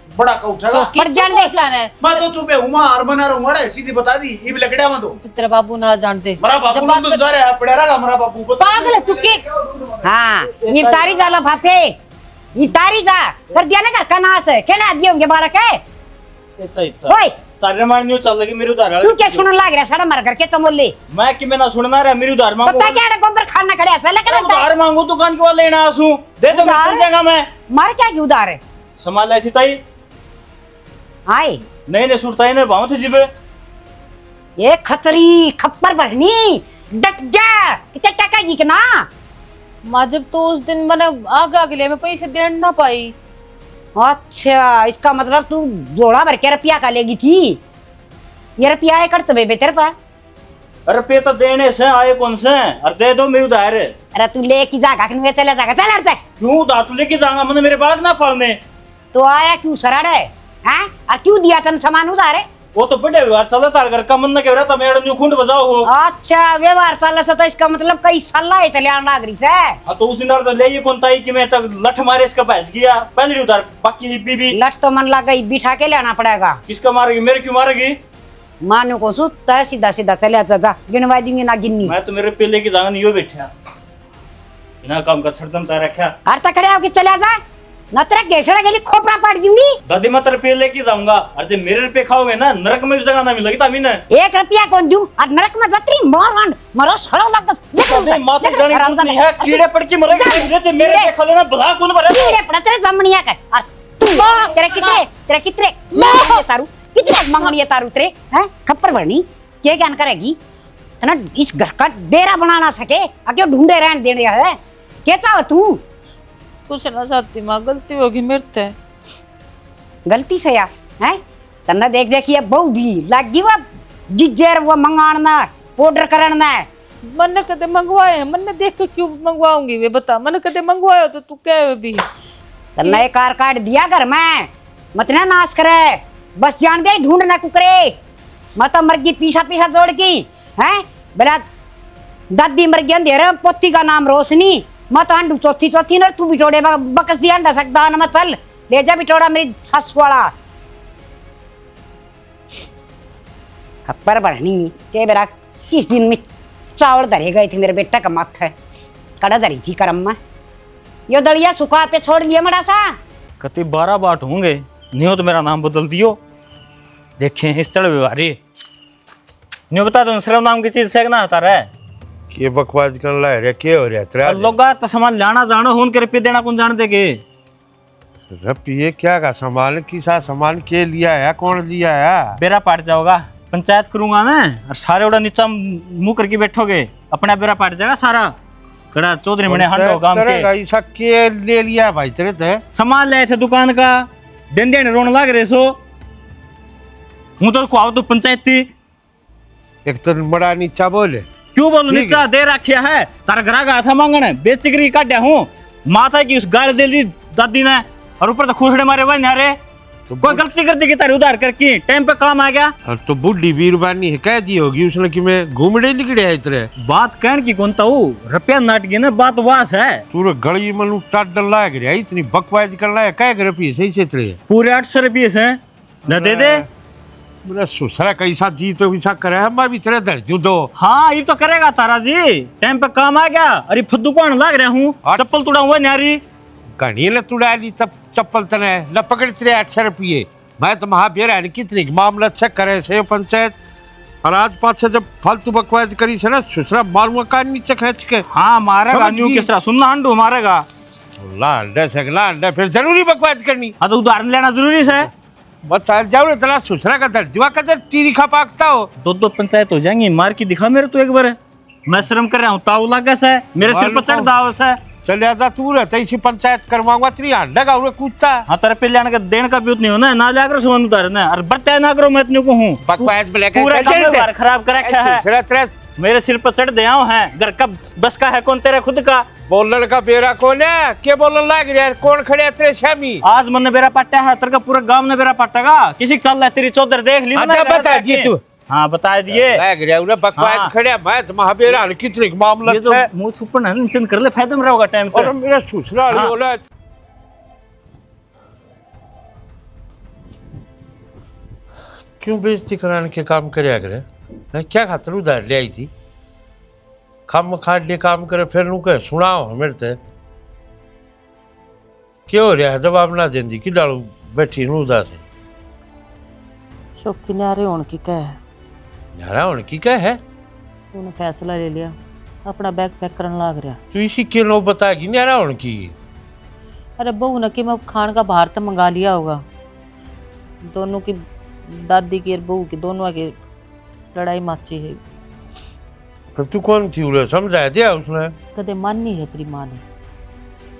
Speaker 5: बड़ा का उठेगा
Speaker 1: पर जान दे
Speaker 5: मैं तो चुपे हुआ और बना रहूंगा सीधी बता दी ये भी लकड़िया मत दो
Speaker 3: तेरा बाबू ना जानते
Speaker 5: मरा बाबू तो जा रहा है पड़ा रहा मरा बाबू
Speaker 3: पागल है तू के
Speaker 1: हाँ ये तारी जाला फाफे ये तारी दा कर दिया ना का नास है कहना दिए होंगे बालक है
Speaker 2: इतना इतना
Speaker 1: ओए
Speaker 2: तारे मार न्यू चल लगी मेरे उधार
Speaker 1: तू क्या सुनने लग रहा साड़ा मर करके तो बोले
Speaker 2: मैं कि मैं ना सुनना रहा मेरी उधार मांगो
Speaker 1: पता क्या है गोबर खाना खड़े ऐसा लेकर
Speaker 2: उधार मांगू दुकान के वाले लेना आसू दे दो मैं चल जाएगा मैं
Speaker 1: मार क्या की उधार है
Speaker 2: संभाल ऐसी ताई
Speaker 1: आए
Speaker 2: नहीं नहीं सुरता ही नहीं भाव थे जिबे
Speaker 1: ये खतरी खप्पर भरनी डट जा कितने टका जी के ना
Speaker 3: माँ जब तो उस दिन मैंने आगे लिया मैं पैसे दे ना पाई।
Speaker 1: अच्छा इसका मतलब तू जोड़ा भर के रुपया का लेगी थी ये रुपया है कर तो बेबे तेरे पास
Speaker 2: अरे पे तो देने से आए कौन से अरे दे दो मेरी उधार
Speaker 1: अरे तू लेके जागा कि चला जागा चल हटते
Speaker 2: क्यों उधार तू लेके जाऊंगा मैंने मेरे बाल ना पड़ने
Speaker 1: तो आया क्यों सराड़ है हैं और क्यों दिया तन सामान उधार है
Speaker 2: वो तो बड़े व्यवहार चला तार घर का मन न कह रहा था मेरा न्यू खुंड बजाओ हो
Speaker 1: अच्छा व्यवहार चल से तो इसका मतलब कई साल है इतलियान नागरिक से
Speaker 2: हाँ तो उस दिन तो ले ये कौन ताई कि मैं तक लठ मारे इसका भैंस किया पहले उधार बाकी बीबी
Speaker 1: लट तो मन लगा बिठा के लेना पड़ेगा
Speaker 2: किसका मारेगी मेरे क्यों मारेगी
Speaker 1: मानो को सुता सीधा सीधा चले जा गिनवा दूंगी ना गिननी
Speaker 2: मैं तो मेरे पे लेके जाऊंगा नहीं यो बैठा बिना काम का छड़दम तार रखा
Speaker 1: हर तक खड़े होके चला जा न तेरा घेसड़ा के लिए खोपड़ा पाट दूंगी
Speaker 2: दादी मैं तेरे पे लेके जाऊंगा और जब मेरे पे खाओगे ना नरक में भी जगह ना मिलेगी तामी ने
Speaker 1: 1 रुपया कौन दूं और नरक में जतरी मार मार मरो सड़ो लग
Speaker 2: अबे माता जानी कुछ नहीं है कीड़े पड़ के मरेंगे मेरे से मेरे पे खा लेना भला कौन मरे
Speaker 1: कीड़े पड़ा तेरे जमनिया कर और तू तेरे कितने तारू कितने मंगनिया तारू तेरे हैं खप्पर भरनी क्या ज्ञान करेगी है ना इस घर का डेरा बना ना सके आगे ढूंढे रहने देने है क्या चाहो तू
Speaker 3: कुछ ना चाहती माँ गलती होगी मेरे से
Speaker 1: गलती से यार हैं तन्ना देख देख ये बहु भी लगी वो जिज्जर वो मंगाना ऑर्डर करना है
Speaker 3: मैंने कदे मंगवाए हैं मैंने देख के क्यों मंगवाऊंगी वे बता मैंने कदे मंगवाया तो तू क्या भी
Speaker 1: तन्ना एक कार कार्ड दिया घर में मत ना नाश करे बस जान दे ढूंढना कुकरे मत मर्गी पीछा पीछा जोड़ की हैं बेला दादी मर्गी अंधेरे पोती का नाम रोशनी मत अंडू चौथी चौथी न तू बिटोड़े बकस दिया अंडा सकता न मत चल ले जा बिटोड़ा मेरी सस वाला खप्पर भरनी के बेरा किस दिन में चावल धरे गए थे मेरे बेटा का मत है कड़ा धरी थी करम में यो दलिया सुखा पे छोड़ दिया मड़ा सा
Speaker 2: कति 12 बाट होंगे नहीं हो तो मेरा नाम बदल दियो देखें इस तरह व्यवहारी नहीं बता दो सिर्फ नाम की चीज से ना आता रहा
Speaker 4: ये बकवास कर ला रे के हो रहा तेरा
Speaker 2: लोग तो सामान लाना जानो हुन के रुपये देना कौन जान देगे
Speaker 4: रुपये क्या का सामान किसा सामान के लिया है कौन लिया है
Speaker 2: बेरा पाट जाओगा पंचायत करूंगा ना और सारे उड़ा नीचा मुंह करके बैठोगे अपना बेरा पाट जाएगा सारा कड़ा चौधरी मने हंडो गांव के
Speaker 4: ऐसा के ले लिया भाई तेरे ते
Speaker 2: सामान लाए थे दुकान का दिन दिन रोने लग रहे सो हूं तो को तो पंचायत थी
Speaker 4: एक तो बड़ा नीचा बोले
Speaker 2: क्यों बोलू नीचा दे रखिया है तारा ग्राहक आया था मांगने बेइज्जती करी काटा हूं माता की उस गाल दे ली दादी ने और ऊपर तो खुशड़े मारे भाई नारे तो कोई गलती कर दी कि तारी उधार करके टाइम पे काम आ गया
Speaker 4: और तो बुढ़ी बीरबानी है कह दी होगी उसने कि मैं घूमने निकले है इतने
Speaker 2: बात कहने की कौन ताऊ रुपया नाट गया ना बात वास है
Speaker 4: तू गली मनु टाट डल्ला है इतनी बकवास कर रहा है क्या रुपये सही से तेरे
Speaker 2: पूरे 800 रुपये से न दे दे
Speaker 4: मेरा ससुरा कैसा जी तो वैसा करे है, मैं भी तेरे दर्जू दो।
Speaker 2: हाँ ये तो करेगा तारा जी, टाइम पे काम आ गया। अरे फुद्दू कौन लाग रहा हूँ, चप्पल तुड़ा हुआ न्यारी
Speaker 4: घड़ी ने तुड़ा ली तब चप्पल तने न पकड़ तेरे 800 रुपये। मैं तो महाबेर है कितनी मामला चेक करे से पंचायत, और आज पाँच से जब फालतू बकवास करी से ना ससुरा मारूंगा कान नीचे खींच के।
Speaker 2: हाँ मारेगा,
Speaker 4: समझ
Speaker 2: न्यू
Speaker 4: गई।
Speaker 2: किस तरह सुनना अंडू मारेगा।
Speaker 4: लांडे से लांडे फिर जरूरी बकवास करनी।
Speaker 2: हाँ तो उदाहरण लेना जरूरी है।
Speaker 4: बस आ जाओ तेरा ससुरा का दर्जुआ का टीरी खा पाकता हो।
Speaker 2: दो पंचायत हो जाएंगी, मार की दिखा मेरे तो एक बार। मैं शर्म कर रहा हूँ, ताऊ लागे से मेरे सिर पर चढ़ दाव से।
Speaker 4: चल जा तू रहता इसी पंचायत करवाऊंगा तेरी अंडा का उरे कूदता।
Speaker 2: हाँ तेरे पे लेने का देने का भी उतनी हो ना लिया करो सुमन उतार ना, और बर्तन ना करो मैं इतने को हूँ।
Speaker 4: बकवास लेकर
Speaker 2: पूरा काम में बार खराब कर रखा है,
Speaker 4: तेरा
Speaker 2: मेरे सिर पर चढ़ दे आओ हैं। घर का बस का है कौन तेरा खुद का?
Speaker 4: बोलने का बेरा कौन है, क्या बोलने लग रहा है, कौन खड़े है तेरे शामी?
Speaker 2: आज मन ने बेरा पाटा है, तेरे का पूरा गांव ने बेरा पाटेगा। किसी का चल रहा है तेरी चौधर देख ली मैंने।
Speaker 4: बता दिए तू।
Speaker 2: हाँ बता दिए।
Speaker 4: लग रहा है उन्हें बकवास
Speaker 2: हाँ।
Speaker 4: खड़े मैं तो महाबेरा कितने मामला
Speaker 2: ये तो
Speaker 4: है।
Speaker 2: मुंह छुपन है नीचे कर ले, फायदा में रहेगा टाइम
Speaker 4: और
Speaker 2: पे।
Speaker 4: मेरा ससुरा
Speaker 2: हाँ।
Speaker 4: बोला क्यों बेइज्जती कराने के काम करे करे है, क्या खातर उधार ले आई थी? खाम खाट लिए काम करे फिर नू कह सुनाओ मेरे से क्या हो रहा है, जवाब ना देंदी कि डालू बैठी नू उदास है।
Speaker 9: शौकी न्यारे होने की क्या है,
Speaker 4: यारा उन की क्या है?
Speaker 9: उन्हें फैसला ले लिया, अपना बैग पैक करने लाग रहा।
Speaker 4: तू इसी के नो बताएगी यारा उन की।
Speaker 9: अरे बहू ने कि मैं खान का बाहर से मंगा लिया होगा। दोनों की दादी की और बहू की दोनों की लड़ाई माची है।
Speaker 4: फिर तू कौन थी उरे समझाया दिया उसने?
Speaker 9: कदे मानी है तेरी माँ ने?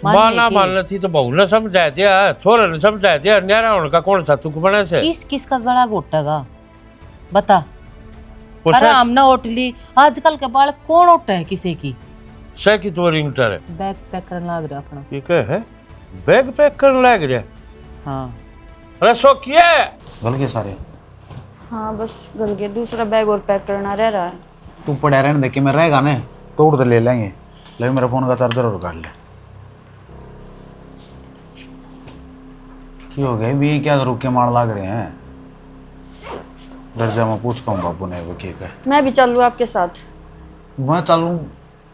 Speaker 4: माँ ना मानना थी तो बहू ने समझाया दिया, छोरा ने समझाया दिया। न्यारा उनका कौन सा तुक बना से?
Speaker 9: किस किस का गला घोटेगा बता।
Speaker 4: वो
Speaker 9: अरे हमने होटली आजकल के बालक कौन उठ है किसी की।
Speaker 4: सह की तो रिंगटर है।
Speaker 9: बैग पैक करने लाग रहा अपना।
Speaker 4: ये क्या है? बैग पैक करने लग रहा।
Speaker 9: हाँ
Speaker 4: अरे सो किया
Speaker 5: गल के सारे
Speaker 8: हाँ बस गल गया, दूसरा बैग और पैक करना रह रहा है।
Speaker 5: तू पड़ा रहने दे कि मैं रहेगा ना तोड़ तो ले लेंगे। ले मेरा फोन का चार्जर और काट ले। हो गए भी क्या रुक के मार लाग रहे हैं? डर जा मैं पूछ कहूँ बाबू ने वो क्या है।
Speaker 8: मैं भी चलूँ आपके साथ?
Speaker 5: मैं चलूँ,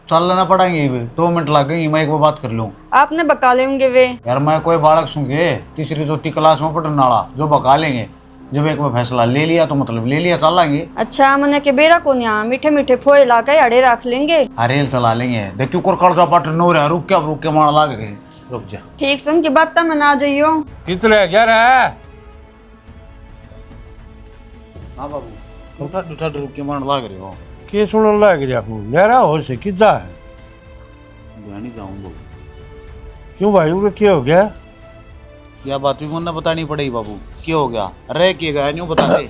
Speaker 5: चल लेना पड़ेंगे। 2 मिनट लगेंगे, मैं एक बार बात कर लूँ।
Speaker 8: आपने बका लेंगे वे?
Speaker 5: यार मैं कोई बालक सूंगे तीसरी चौथी क्लास में पढ़ने वाला जो बका लेंगे। जब एक बार फैसला ले लिया तो मतलब ले लिया, चल लेंगे।
Speaker 8: अच्छा मैंने के बेरा को यहाँ मीठे मीठे फोए ला के अड़े रख लेंगे।
Speaker 5: रेल चला लेंगे। देख क्यों कर जा पाट नो रहा, रुक के मार लाग रहे। रुक जा
Speaker 8: ठीक सुन की बात में ना जाइयो।
Speaker 4: कितने क्या रहा?
Speaker 5: हाँ बाबू उठा रुक के मार लाग रहे हो।
Speaker 4: के सुन लग रहा हूँ न्यारा हो से कितना है?
Speaker 5: मैं नहीं जाऊँ बाबू।
Speaker 4: क्यों भाई उरे क्या हो गया?
Speaker 5: यह बात भी मुन्ना बतानी पड़ेगी बाबू। क्या हो गया? रह के गया नहीं बता दे।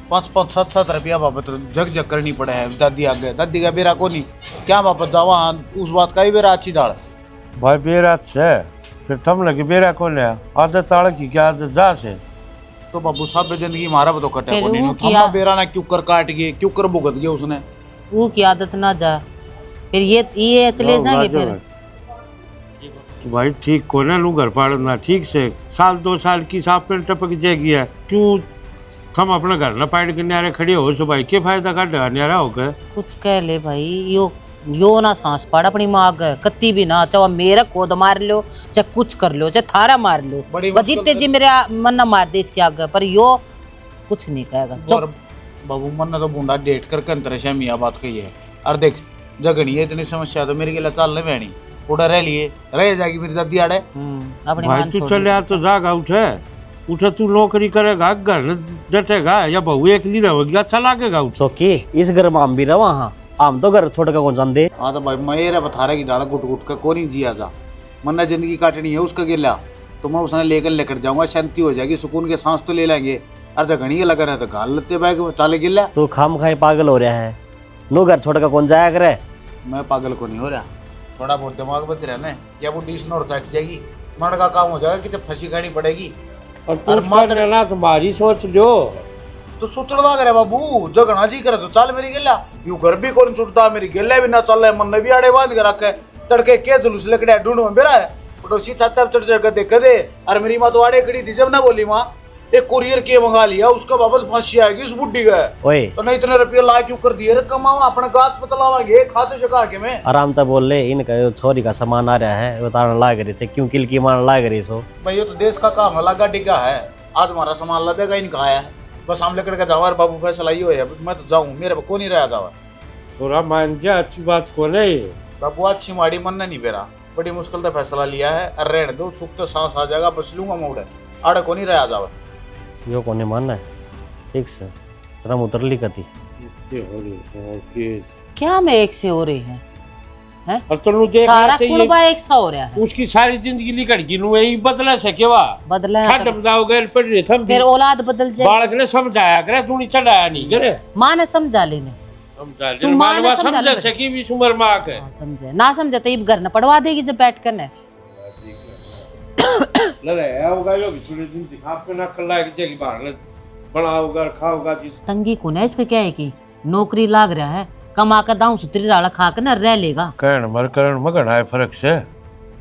Speaker 5: 5-5 7-7 रुपया बाबत झक करनी पड़े है। दादी आ गए, दादी का बेरा को नहीं क्या वापस जावा उस बात का ही बेरा अच्छी डाल
Speaker 4: भाई बेरा से फिर थम लगे बेरा को ले आदत ताड़ की क्या आदत जा से।
Speaker 5: तो बाबू सब जिंदगी मारा तो कटे
Speaker 9: फिर
Speaker 5: को
Speaker 9: वो
Speaker 5: नहीं
Speaker 9: किया।
Speaker 5: थम बेरा ना क्यों कर काट गए, क्यों कर भुगत गए उसने।
Speaker 9: वो की आदत ना जा, फिर ये चले जाएंगे फिर।
Speaker 4: तो भाई ठीक को ना लू घर पाड़ना ठीक से 1-2 साल की साफ पेंट टपक जाएगी है। क्यों हम अपना घर ना पाड़ के न्यारे खड़े हो सो भाई क्या फायदा काटेगा न्यारा होकर?
Speaker 9: कुछ कह ले भाई, यो ना सांस पड़ अपनी माँ का कत्ती भी ना, चाहे मेरा कोद मार लो चाहे कुछ कर लो चाहे थारा मार लो, जीते जी मेरे मन ना मार दे इसके आगे, पर यो कुछ नहीं कहेगा।
Speaker 5: और बाबू मन ने तो बूंदा डेट करके अंतर से मियाँ बात कही है। और देख जगनी है इतनी समस्या तो मेरे के लिए चल नहीं बहनी उड़ा रह लिए रह जाएगी मेरी दादी आड़े।
Speaker 9: अपनी
Speaker 4: भाई
Speaker 9: मान
Speaker 4: तू
Speaker 9: छोड़
Speaker 4: चले आ तो जागा उठे तू नौकरी करेगा घर डटेगा या बहू एक नहीं रहोगी अच्छा लागेगा?
Speaker 6: सौकी इस घर में हम भी रहा हाँ, हम तो घर छोड़ के कौन जान दे।
Speaker 5: हाँ तो भाई मेरा बता रहा कि डाला गुट गुट का कौन ही जिया जा। मन्ना जिंदगी काटनी है उसका गिला तो मैं उसने लेकर जाऊंगा, शांति हो जाएगी, सुकून के सांस तो ले लेंगे। और जगनी लगा रहे तो गाल लेते बैग चाले गिला।
Speaker 6: तू खाम खाई पागल हो रहा है, नो घर छोड़ के कौन जाया करे।
Speaker 5: मैं पागल को नहीं हो रहा, थोड़ा बहुत दिमाग बच रहा ना या वो डिश नोर चाट जाएगी, मन का काम हो जाएगा कि फंसी खानी पड़ेगी।
Speaker 4: और तुम्हारी सोच लो
Speaker 5: तो सोचना लग रहा बाबू जगना जी करे तो चल मेरी गिला। यू घर भी कौन छुटता, मेरी गिला भी ना चल रहा है, मन ने भी आड़े बांध के रखे तड़के के जुलूस लकड़िया ढूंढ में बेरा है पड़ोसी छत पर चढ़ चढ़ कर देख दे। और मेरी माँ तो आड़े खड़ी थी जब ना बोली माँ एक कुरियर के मंगा लिया, उसका वापस फांसी आएगी उस बुड्ढी का।
Speaker 6: ओए
Speaker 5: तो नहीं इतने रुपये ला क्यों कर दिए रे? कमावा अपने गात पतलावांगे खाते से के मैं।
Speaker 6: आराम से बोल ले, इनका जो छोरी का सामान आ रहा है उतारने लाग रही से, क्यों किल की मान लाग रही सो।
Speaker 5: भाई ये तो देश का काम है, लगा डिगा है। आज हमारा सामान लदेगा इनका आया है, बस हम लेकर के जावा बाबू फैसला ये है। मैं तो जाऊँ, मेरे को कौन नहीं रहा जावा।
Speaker 4: थोड़ा मान जा, अच्छी बात को नहीं।
Speaker 5: बाबू अच्छी माड़ी मन नहीं बेरा, बड़ी मुश्किल से फैसला लिया है। और रहने दो, सुख तो सांस आ जाएगा, बस लूंगा मोड़ आड़े को नहीं रहा जावा।
Speaker 6: यो कोने मानना है ठीक से, शर्म उतर ली कती।
Speaker 9: क्या मैं एक से हो रही है, हैं?
Speaker 4: और तनु देख
Speaker 9: सारा कुलबा एक सा हो रहा है।
Speaker 4: उसकी सारी जिंदगी निकल गई नु यही बदला सके वा
Speaker 9: बदला
Speaker 4: ठंड बताओ गए पड़ रहे थम
Speaker 9: फिर औलाद बदल जाए।
Speaker 4: बालक ने समझाया करे, तू नहीं चढ़ाया नहीं करे।
Speaker 9: माँ ने समझा लेने,
Speaker 4: समझा
Speaker 9: तू
Speaker 4: ले,
Speaker 9: माँ ने
Speaker 4: मानवा
Speaker 9: समझा
Speaker 4: समझ
Speaker 9: ले।
Speaker 4: सकी भी उम्र मां के।
Speaker 9: हाँ, समझे ना समझे तो ये घर न पड़वा देगी जब बैठ कर ने।
Speaker 4: लड़े होगा यो भी थोड़े दिन दिखा पे ना कल्ला के जगी बाहर बनाओगा खाओगा जी।
Speaker 9: तंगी को ना इसका क्या है कि नौकरी लाग रहा है, कमा कर दाऊ सुतरी राला खा कर ना रह लेगा।
Speaker 4: करण मगन आए फर्क से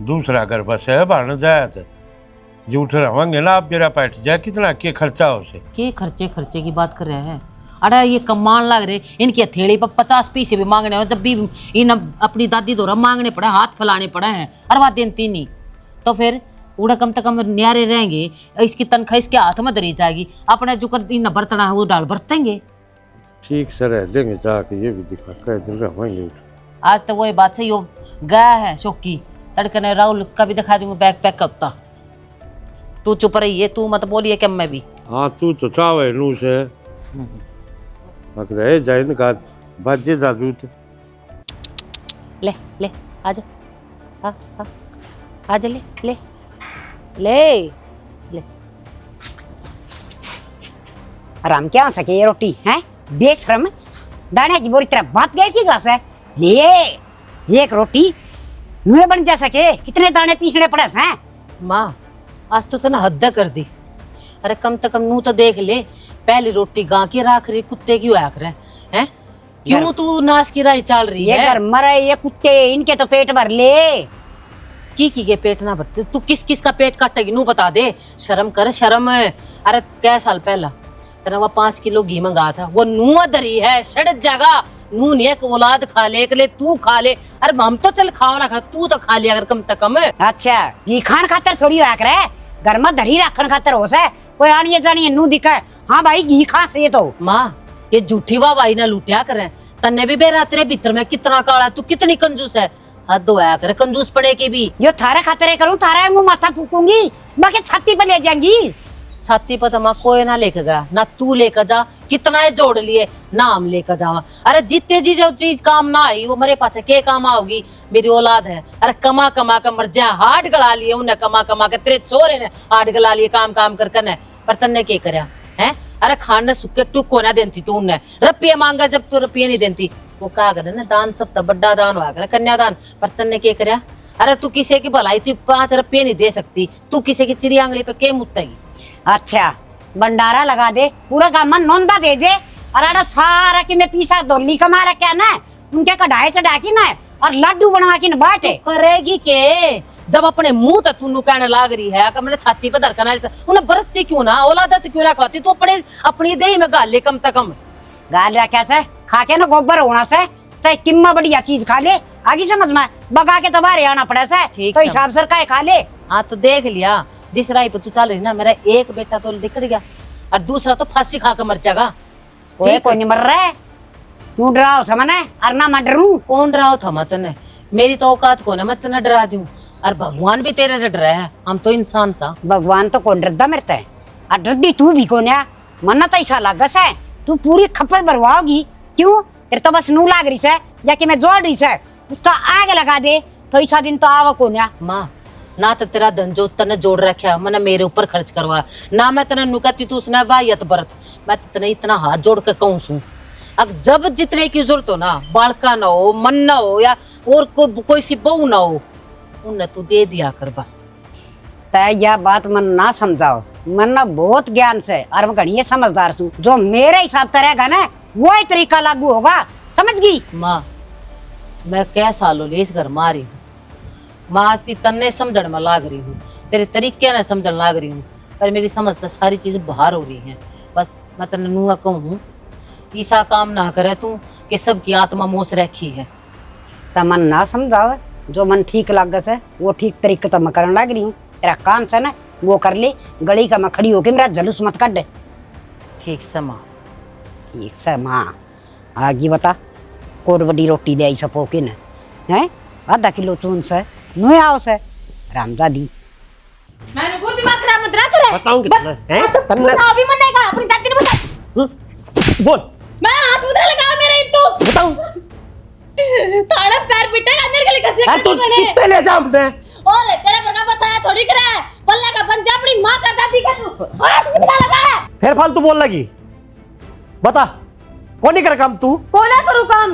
Speaker 4: दूसरा घर बस है बाहर जाए तो जूठ रहोगे ना आप जरा बैठ जाए, कितना के खर्चा हो से
Speaker 9: के खर्चे की बात कर रहे हैं। अरे ये कमान लग रहे, इनकी हथेली पर 50 पैसे भी मांगने हो, जब भी इन अपनी दादी द्वारा मांगने पड़े, हाथ फैलाने पड़े हैं, और वह देती नहीं तो फिर उड़ा कम से कम न्यारे रहेंगे। इसकी तनख्वाह इसके हाथ में धरी जाएगी, अपने जो कर इन बर्तना है वो डाल बरतेंगे।
Speaker 4: ठीक से रह देंगे जाके, ये भी दिखा कह दिन रहेंगे।
Speaker 9: आज तो वही बात से यो गया है शोकी तड़के ने राहुल का भी दिखा दूंगा बैग पैक करता। तू चुप रही है, तू मत बोलिए कि मैं भी।
Speaker 4: हाँ तू तो चावे नू से मत रहे जाए का बाजे जादू
Speaker 9: ले ले आजा, हाँ हाँ आजा, ले ले ले ले।
Speaker 1: आराम क्या हो सके ये रोटी है बेशरम, दाने की बोरी तरह बात गई थी घास है ले एक रोटी नुए बन जा सके, कितने दाने पीसने पड़े हैं।
Speaker 9: माँ आज तो ना हद कर दी। अरे कम से कम नू तो देख ले, पहली रोटी गां की राख रही, कुत्ते की हुआ करे हैं? क्यों तू नाश की राय चाल रही
Speaker 1: ये
Speaker 9: है?
Speaker 1: घर मरे ये कुत्ते, इनके तो पेट भर ले।
Speaker 9: की के पेट ना भरते, तू किस किस का पेट काटेगी नू बता दे। शर्म कर शर्म। अरे कै साल पहला तेरा वो 5 किलो घी मंगा था, वो नू दरी है सड़क जगह नू ने एक औलाद खा ले, एक ले तू खा ले। अरे हम तो चल खाओ ना खा, तू तो खा लिया अगर कम से कम।
Speaker 1: अच्छा घी खान खातर थोड़ी हुआ करे, घर में दही रखन खातर हो से कोई आनिए जानिए नू दिखा। हाँ भाई घी खा से तो
Speaker 9: माँ ये झूठी वाह भाई ना लूटिया करे, तन्ने भी बेरा तेरे भीतर में कितना काला, तू कितनी कंजूस है। हद होया करे कंजूस पड़े की भी।
Speaker 1: जो थारा खातर करूँ थारा मुँह माथा फूकूंगी, बाकी छाती पर ले जाएंगी।
Speaker 9: छाती पर तो कोई ना लेकर गया, ना तू लेकर जा, कितना है जोड़ लिए ना हम लेकर जावा। अरे जितने जी जो चीज काम ना आई वो मेरे पास के काम आओगी। मेरी औलाद है, अरे कमा कमा कर मर जाए, हाथ गला लिए उन्हें कमा कमा के, तेरे चोरे ने हाथ गला लिए काम काम कर करने, पर तन्ने के करया है? अरे खाने सुखे टुक को ना देती तू, उन्हें रुपये मांगा जब तू रुपये नहीं देती। वो कहा करे ना दान सब तो बड़ा दान हुआ करे कन्यादान, पर तन्ने के करया? अरे तू किसी की भलाई थी 5 रुपये नहीं दे सकती, तू किसी की चिड़ी आंगली पे के मुत्तेगी।
Speaker 1: अच्छा भंडारा लगा दे, पूरा काम मन नौंदा दे दे, और आड़ा सारा कि मैं पीसा दोली कमा रखा ना, उनके कढ़ाई चढ़ा की ना और लड्डू बनवा के न बांटे।
Speaker 9: करेगी के जब अपने मुंह तक तू कहने लाग रही है कि मैंने छाती पे धड़कना, उन्हें बरतती क्यों ना, औलादत क्यों ना खाती तू? अपनी देही में गाल ले कम से कम।
Speaker 1: गाल रखा से खा के ना गोबर होना से, चाहे किम्मा बढ़िया चीज खा ले, आगे समझ में बगा के तबारे आना पड़े से, तो हिसाब से का खा ले।
Speaker 9: हाँ तो देख लिया जिस राय पे तू चल रही ना, मेरा एक बेटा तो निकल गया और दूसरा तो फांसी खा कर मर जाएगा।
Speaker 1: कोई नहीं मर रहा है, क्यों डराओ समझे, और ना मैं डरूं।
Speaker 9: कौन डराओ था मत ने, मेरी तो औकात को ना मैं तना डरा दूं, और भगवान भी तेरे से डरा है, हम तो इंसान सा।
Speaker 1: भगवान तो कौन डरदा मेरे ते, और डरदी तू भी कौन है? मन्ना तो ऐसा लागस है तू पूरी खप्पर भरवाओगी, क्यों? तेरे तो बस नू लाग रही से, जाके मैं जोड़ रही से, उसका आग लगा दे तो ऐसा दिन तो आवा कौन है।
Speaker 9: माँ ना तो तेरा धन जो तने जोड़ रखा मैंने मेरे ऊपर खर्च करवा, ना मैं तने नुकती तू उसने वायत बरत, मैं तने इतना हाथ जोड़ के कहूँ सू, अब जब जितने की जरूरत हो ना, बालका ना हो, मन ना हो, या और कोई सी बहू ना हो, उन्हें तू दे दिया कर बस।
Speaker 1: तय यह बात मन ना समझाओ, मन ना बहुत ज्ञान से और मैं घनी समझदार हूँ, जो मेरे हिसाब से रहेगा ना वही तरीका लागू होगा, समझ गई?
Speaker 9: माँ मैं क्या सालों ले इस घर में आ रही हूँ, माँ आज तन्ने समझण में लाग रही हूँ, तेरे तरीके ने समझण लाग रही हूँ, पर मेरी समझ तो सारी चीज बाहर हो रही है। बस मैं तेन नुआ कहूँ ऐसा काम ना करे तू कि सबकी आत्मा मोस रखी है।
Speaker 1: त मन ना समझावे, जो मन ठीक लागे से वो ठीक तरीके तो मैं करने लग रही हूँ। तेरा काम से ना वो कर ले, गली का मैं खड़ी होके मेरा जलूस मत कर दे।
Speaker 9: ठीक से माँ।
Speaker 1: ठीक से माँ आगे बता, कोड बड़ी रोटी ले आई सपो के न है, आधा किलो चून से नुए आओ से रामजादी।
Speaker 7: मैंने को दिमाग खराब मत रहा करे।
Speaker 6: बताऊं कितना है तन्ने
Speaker 7: बता अभी मन देगा अपनी चाची ने बता।
Speaker 6: बोल
Speaker 7: मैं हाथ मुद्रा लगा मेरे इन तो
Speaker 6: बताऊं
Speaker 7: ताड़ा पैर पिटेगा मेरे के लिए कैसे
Speaker 6: तू कितने ले जा हमने
Speaker 7: और तेरा पर का बसाया थोड़ी करे पल्ला का बन जा अपनी मां का दादी का तू हाथ मुद्रा लगा है।
Speaker 6: फिर फालतू बोल लगी। बता कौन नहीं कर काम तू?
Speaker 7: कौन है करू काम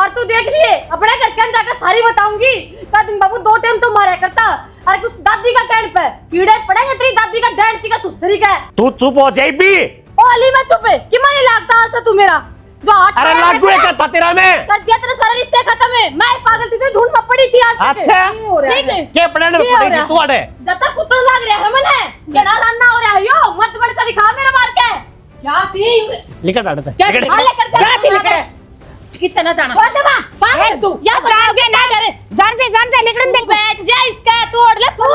Speaker 7: और तू देख लिए अपने घर के अंदर जाकर सारी बताऊंगी। का दिन बाबू 2 टाइम तो मारा करता अरे कुछ दादी का कहने पे कीड़े पड़ेंगे तेरी दादी का डैंटी का सुसरी का।
Speaker 6: तू चुप हो जाई भी।
Speaker 7: ओ अली मैं चुप है कि मन लगता आज तू मेरा जो हाथ
Speaker 6: अरे लागू है क्या तेरा में
Speaker 7: कर दिया तेरे सारे रिश्ते खत्म है। मैं पागल थी से ढूंढ में पड़ी थी आज तक।
Speaker 6: अच्छा
Speaker 7: ठीक है
Speaker 6: के पड़े में पड़ी थी तू अड़े
Speaker 7: जब तक कुत्तों लग रहा है मने गना रन्ना हो रहा है यो मत मत का दिखा मेरा मार के क्या थी
Speaker 6: लेकर आड़ता
Speaker 7: क्या लेकर जा क्या थी लेकर कितना जाना छोड़ दे बा पागल तू या जाओगे ना करे जान दे लेकर देख बैठ जा इसका तोड़ ले तू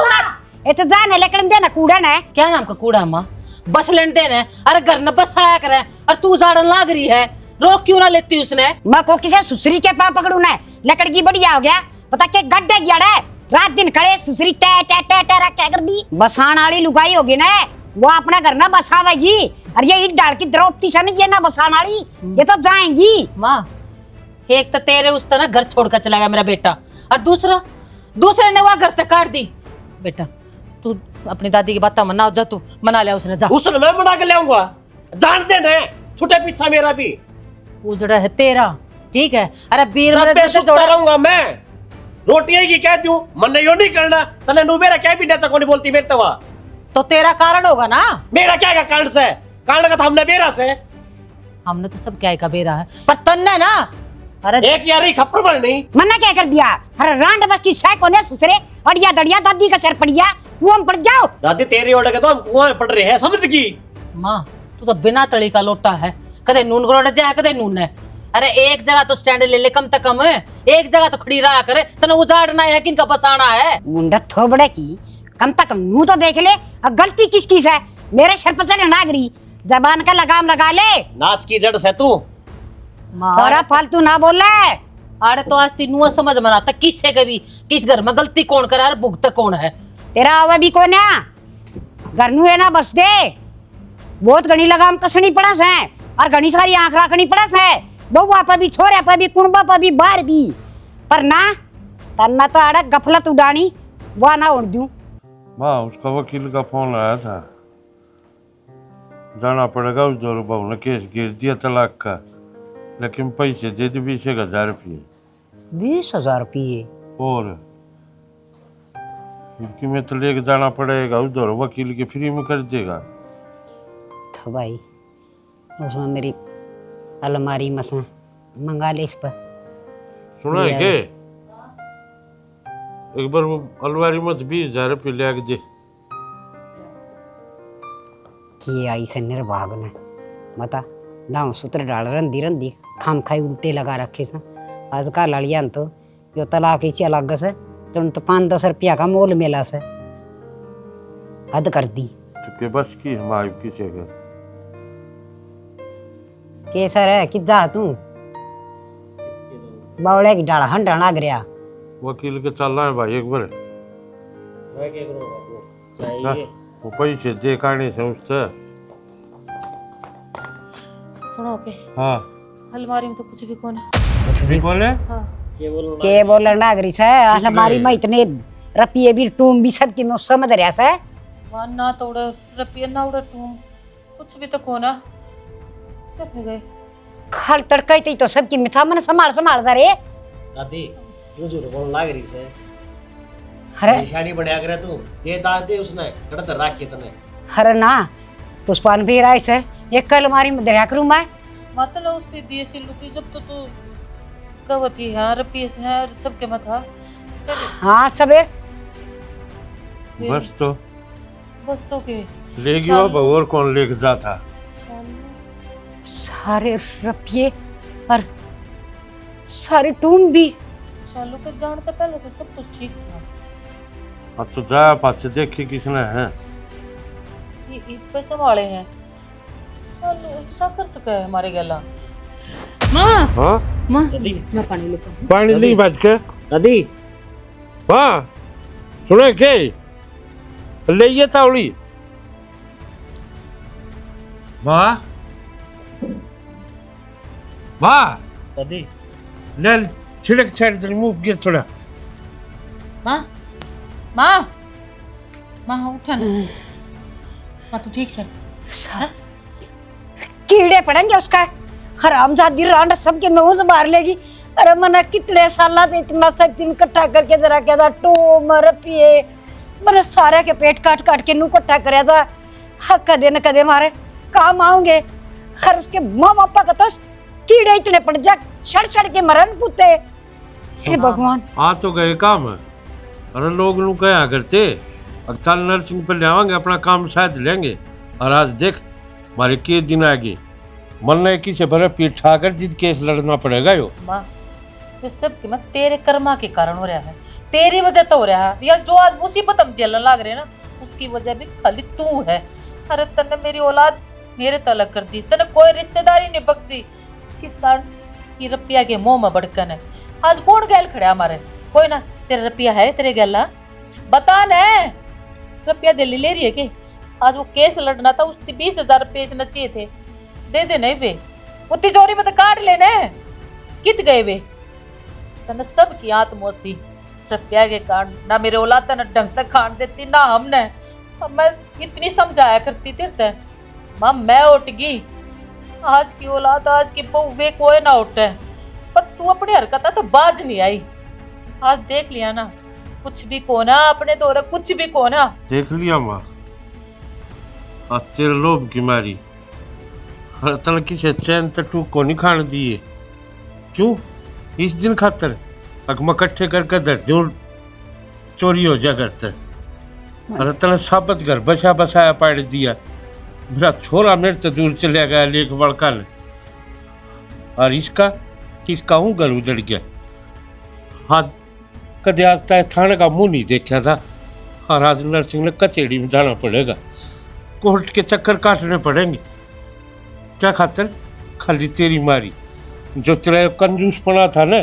Speaker 1: ए तो जाने लेकर देना कूड़ा ना
Speaker 9: क्या नाम का कूड़ा माँ? बस लेने देने अरे घर न बस आया करे और तू झाड़न लाग रही है, रोक क्यों ना लेती उसने?
Speaker 1: मैं को किसे सुसरी के पाँव पकड़ू ना, लकड़ की बढ़िया हो गया पता के गड्ढे गियाड़े रात दिन खड़े सुसरी टे टे टे टे क्या कर दी। बसान वाली लुगाई होगी ना वो अपना घर ना बसावेगी और ये ईट डाल की द्रौपदी से नहीं ये ना बसान वाली ये तो जाएंगी।
Speaker 9: माँ एक तो तेरे उस तरह घर छोड़कर चला गया मेरा बेटा और दूसरे ने वहाँ घर तक काट दी। बेटा तू अपनी दादी की बात मना जा, तू मना लिया उसने जा।
Speaker 6: उसने मैं मना के लाऊंगा जान दे ने छुटे पीछा मेरा भी
Speaker 9: उजड़ा है तेरा ठीक है। अरे बीर
Speaker 6: सब
Speaker 9: मेरे
Speaker 6: पे
Speaker 9: से
Speaker 6: सुता
Speaker 9: जोड़ा
Speaker 6: रहूंगा मैं रोटी की कह दूं मन यो नहीं करना तने नु मेरा क्या भी देता कोनी बोलती मेरे तवा
Speaker 9: तो तेरा कारण होगा ना।
Speaker 6: मेरा क्या का कारण से कारण का तो हमने बेरा से
Speaker 9: हमने तो सब क्या का बेरा है पर तन्ने ना अरे
Speaker 6: एक यारी खप्पर बन नहीं
Speaker 1: मना क्या कर दिया अरे रांड बस की छह कोने सुसरे अड़िया दड़िया दादी का सर पड़िया कुआं में पड़ जाओ।
Speaker 6: दादी तेरी ओढ़ के तो हम कुआं में पड़ रहे हैं समझ की
Speaker 9: माँ तू तो बिना तली का लोटा है, कदे नून गरोड़ जाए कदे नून है। अरे एक जगह तो स्टैंड ले ले कम से कम एक जगह तो खड़ी रहा करे तने उजाड़ना है किनका बसाना है।
Speaker 1: मुंडा थोबड़े की कम से कम मुंह तो देख ले अब गलती किसकी है मेरे सर पर चढ़ नागरी जबान का लगाम लगा ले
Speaker 6: नास की जड़ से तू
Speaker 1: सारा फालतू ना बोले।
Speaker 9: आड़े तो आज तीनों समझ में आता किससे कभी किस घर में गलती कौन करा और भुगत कौन है।
Speaker 1: तेरा आवा भी कौन है घर नु है ना बस दे बहुत घनी लगाम कसनी पड़स है और घनी सारी आंख रखनी पड़स है बउआ पर भी छोरे पर भी कुंबा पर भी बाहर भी पर ना तन्ना तो आड़ा गफलत उड़ानी वह ना उड़ दूं।
Speaker 4: वाह उसका वकील का फोन आया था जाना पड़ेगा उस जोर बहू ने केस गिर दिया तलाक का लेकिन पैसे दे दी 20,000 रुपये।
Speaker 1: 20,000 रुपये
Speaker 4: और फिर में तो लेके जाना पड़ेगा उधर वकील के फ्री में कर देगा।
Speaker 1: तो भाई उसमें मेरी अलमारी में से मंगा ले इस पर
Speaker 4: सुना है के एक बार वो अलमारी में 20,000 रुपये ले आके दे
Speaker 1: कि आई से निर्भाग ने बता दाव सूत्र डाल रंदी रंदी खाम खाई उल्टे लगा रखे से आज का लड़िया तो यो तलाक इसी अलग से तो 5-10 रुपया का मोल मेला से हद कर दी
Speaker 4: तो के बस की हमारी किसे के
Speaker 1: केसर है कि जा तू बावड़े की डाला हंडा नाग रहा
Speaker 4: वकील के चलना है भाई एक बार
Speaker 6: मैं क्या करूंगा
Speaker 4: वो पैसे दे काने से उससे
Speaker 9: सुनो के
Speaker 4: हाँ
Speaker 9: अलमारी में तो कुछ भी कौन है।
Speaker 4: कुछ भी बोले
Speaker 1: के बोल नागरी से अलमारी में इतने रुपये भी टूम भी सब की मैं समझ रहा से
Speaker 9: ना तो उड़ा रुपये ना उड़ा टूम कुछ भी तो कौन है सब है गए
Speaker 1: खल तड़का ही तो सबकी मिठा मन संभाल रे
Speaker 6: दादी क्यों जो बोल लाग रही से
Speaker 1: अरे
Speaker 6: निशानी बढ़िया करे तू दे दाद दे उसने कड़त राखी तने
Speaker 1: अरे ना पुष्पान भी राय से एक अलमारी में दरिया करूँ मैं
Speaker 9: मतलब उसने दिए सिल्लू जब तो तू कवती है रुपये है सबके मत था
Speaker 1: हाँ सबे
Speaker 4: बस तो
Speaker 9: बस तो के
Speaker 4: ले गयो बहू, और कौन लेके जाता?
Speaker 1: सारे रुपये और सारे टूम भी।
Speaker 9: शालू के जाने से पहले तो सब कुछ ठीक था।
Speaker 4: अब तो जा पास देखे किसने है।
Speaker 9: ये ईद पे संभाले हैं। शालू ऐसा कर सका है हमारे गला।
Speaker 3: माँ
Speaker 4: हाँ
Speaker 3: माँ
Speaker 9: दादी
Speaker 3: मैं पानी लेकर आऊँ।
Speaker 4: पानी नहीं बच के
Speaker 9: दादी
Speaker 4: हाँ सुने के ले ये तावड़ी वाह वाह
Speaker 9: दादी
Speaker 4: ले छिड़क छेड़ दे मुंह गिर थोड़ा।
Speaker 9: माँ माँ माँ उठा ना। माँ तू ठीक से?
Speaker 1: कीड़े पड़ेंगे उसका, हरामजादी रांड सबके मुंह से मार लेगी। अरे मना कितने साल से इतना सब दिन इकट्ठा करके जरा क्या था टोम रुपये मैंने सारे के पेट काट काट के नू इकट्ठा कराया था। हाँ कदे न कदे मारे काम आऊंगे। हर उसके माँ बापा का तो कीड़े इतने पड़ जा छड़ छड़ के मरन पुते। हे भगवान
Speaker 4: आ तो गए काम है। अरे लोग नू क्या करते, अब चल नर्सिंग पे ले आवांगे अपना काम शायद लेंगे। और आज देख हमारे के दिन आगे मन ने किसे भरे पीठ ठाकर जिद केस लड़ना पड़ेगा यो।
Speaker 9: माँ ये सब की मत तेरे कर्मा के कारण हो रहा है, तेरी वजह तो हो रहा है। यार जो आज मुसीबत हम झेलने लग रहे ना उसकी वजह भी खाली तू है। अरे तने मेरी औलाद मेरे तलक कर दी, तने कोई रिश्तेदारी नहीं बख्शी। किस कारण? ये रुपया के मुंह में बड़कन है। आज कौन गैल खड़ा हमारे? कोई ना तेरा रुपया है तेरे गैला बता न। रुपया दिल्ली ले रही है कि आज वो केस लड़ना था, उसके 20,000 रुपये से चाहिए थे, दे दे नहीं वे वो तिजोरी में तो काट लेने कित गए वे। तने सब की आत्मोसी रुपया के कारण ना मेरे औलाद तने ढंग तक खान देती ना हमने। अब मैं इतनी समझाया करती तेरे माँ मैं उठ गई। आज की औलाद आज की बहू वे कोई ना उठे, पर तू अपनी हरकत तो बाज नहीं आई। आज देख लिया ना कुछ भी कोना अपने दौरे कुछ भी कोना।
Speaker 4: देख लिया माँ आज तेरे लोभ की मारी हर तल किसे चैन तटू को नहीं खान दिए। क्यों? इस दिन खातर अगमा इकट्ठे करके दर दूर चोरी हो जा करते। अरे तने साबत घर बसा बसाया पाड़ दिया। मेरा छोरा मेरे तो दूर चले गया लेक बड़का ने। और इसका हूँ घर उजड़ गया। हाँ कदे आज तक थाने का मुंह नहीं देखा था। और आज नरसिंह ने कचेड़ी में जाना पड़ेगा, कोर्ट के चक्कर काटने पड़ेंगे। क्या खातर? खाली तेरी मारी जो तेरा कंजूसपना था ना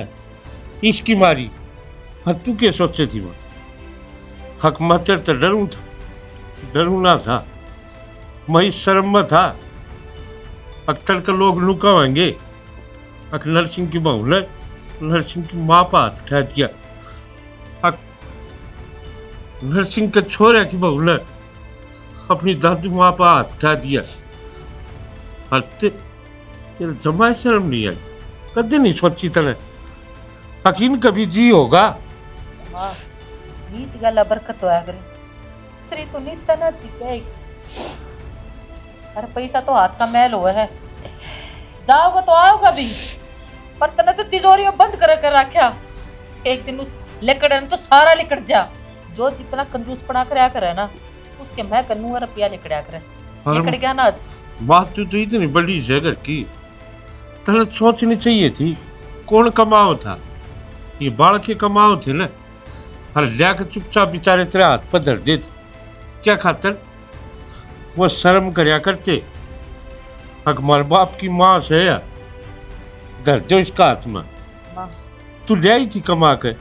Speaker 4: इसकी मारी। और तू क्या सोचे थी वो? हक मैं तेरे तो डरूं था, डरूं ना था मैं इस शर्म में था। अक्सर के लोग लुकावेंगे अक नरसिंह की बहू ने नरसिंह की माँ पर हाथ उठा दिया। नरसिंह के छोरे की बहू ने अपनी दादी माँ पर हाथ उठा दिया। और तेरे जमाए शर्म नहीं आई? कभी नहीं सोची तने यकीन कभी जी होगा?
Speaker 9: माँ नीत गला बरकत होया करे तेरी तो नीत तना थी क्या? अरे पैसा तो हाथ का मैल हुआ है, जाओगे तो आओगे भी, पर तने तो तिजोरी में बंद कर कर रखा। एक दिन उस लेकड़ तो सारा लिकड़ जा। जो जितना कंजूस पड़ा करया करे ना उसके मैं कन्नू रुपया लिकड़या करे। लिकड़ गया ना आज।
Speaker 4: बात तो इतनी बड़ी है घर की, तने सोचनी चाहिए थी। कौन कमाओ था? ये बाल के कमाओ थे ना। और लिया चुपचाप बेचारे तेरे हाथ पर धर देते। क्या खातर? वो शर्म करया करते। हमारे बाप की माँ से या धर दो इसका हाथ में। तू ले आई थी कमा के।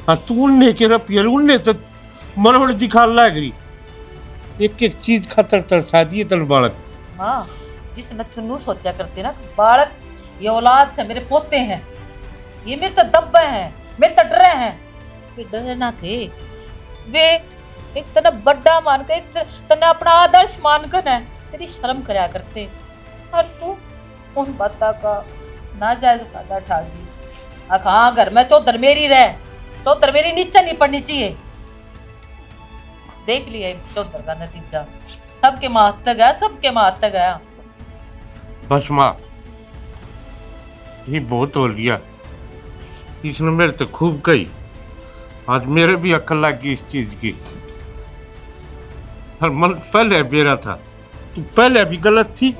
Speaker 4: और तू उन्ने के रुपये उन्ने तो मरवड़ दिखा लग रही। एक एक चीज खातर तरसा दिए तन बालक।
Speaker 9: माँ जिसने तुन्नू सोचा करते ना बालक ये औलाद से मेरे पोते हैं, ये मेरे तो दब्बे हैं, मेरे तो डरे हैं। वे डरे ना थे, वे एक तना बड़ा मान कर एक तना अपना आदर्श मान कर है तेरी शर्म करया करते। और तू उन बातों का नाजायज फायदा उठा दी। हाँ घर में चौधर मेरी रह, चौधर मेरी नीचे नहीं पड़नी चाहिए। देख लिया चौधर का नतीजा, सबके माथ तक गया, सबके माथ तक गया।
Speaker 4: बस माँ ये बहुत हो लिया। इसने मेरे तो खूब कही। आज मेरे भी अक्ल लग गई इस चीज की। और मन पहले मेरा था। तू पहले भी गलत थी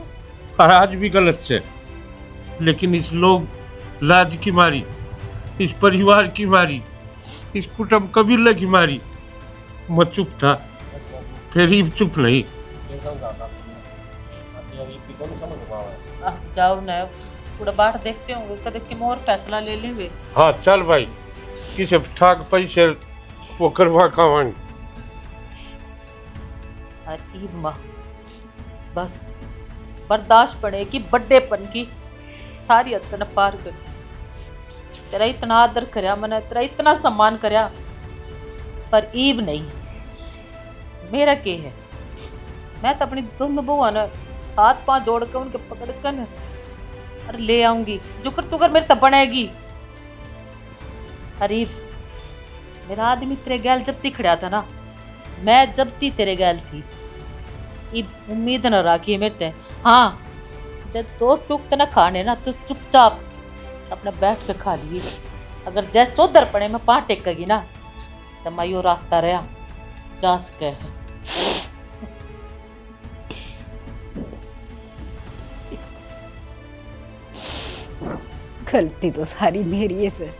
Speaker 4: और आज भी गलत से, लेकिन इस लोग लाज की मारी, इस परिवार की मारी, इस कुटुंब कबीले की मारी मैं चुप था, फिर ही चुप नहीं।
Speaker 9: जाओ ना पूरा बाट देखते होंगे, कदे कि मोर फैसला ले लेंगे।
Speaker 4: हाँ चल भाई, किसे ठाक पैसे वो करवा कावानी।
Speaker 9: अरे माँ बस बर्दाश्त पड़ेगी बड्डेपन की सारी हद न पार कर। तेरा इतना आदर करया मैंने, तेरा इतना सम्मान करया, पर ईब नहीं। मेरा के है, मैं तो अपनी दोनों बुआ ने हाथ पांव जोड़ के उनके पकड़ कर न और ले आऊंगी, जुकर तुकर मेरे तब बनेगी। अरे मेरा आदमी तेरे गैल जब ती खड़ा था ना, मैं जब ती तेरे गैल थी, ये उम्मीद न रखी मेरे ते। हाँ जब दो टूक तो ना खाने ना, तो चुपचाप अपने बैठ के खा लिए। अगर जय चौधर पड़े में पाँव टेकेगी ना, तो मैं यो रास्ता रहा जा सके है।
Speaker 1: गलती तो सारी मेरी है सर।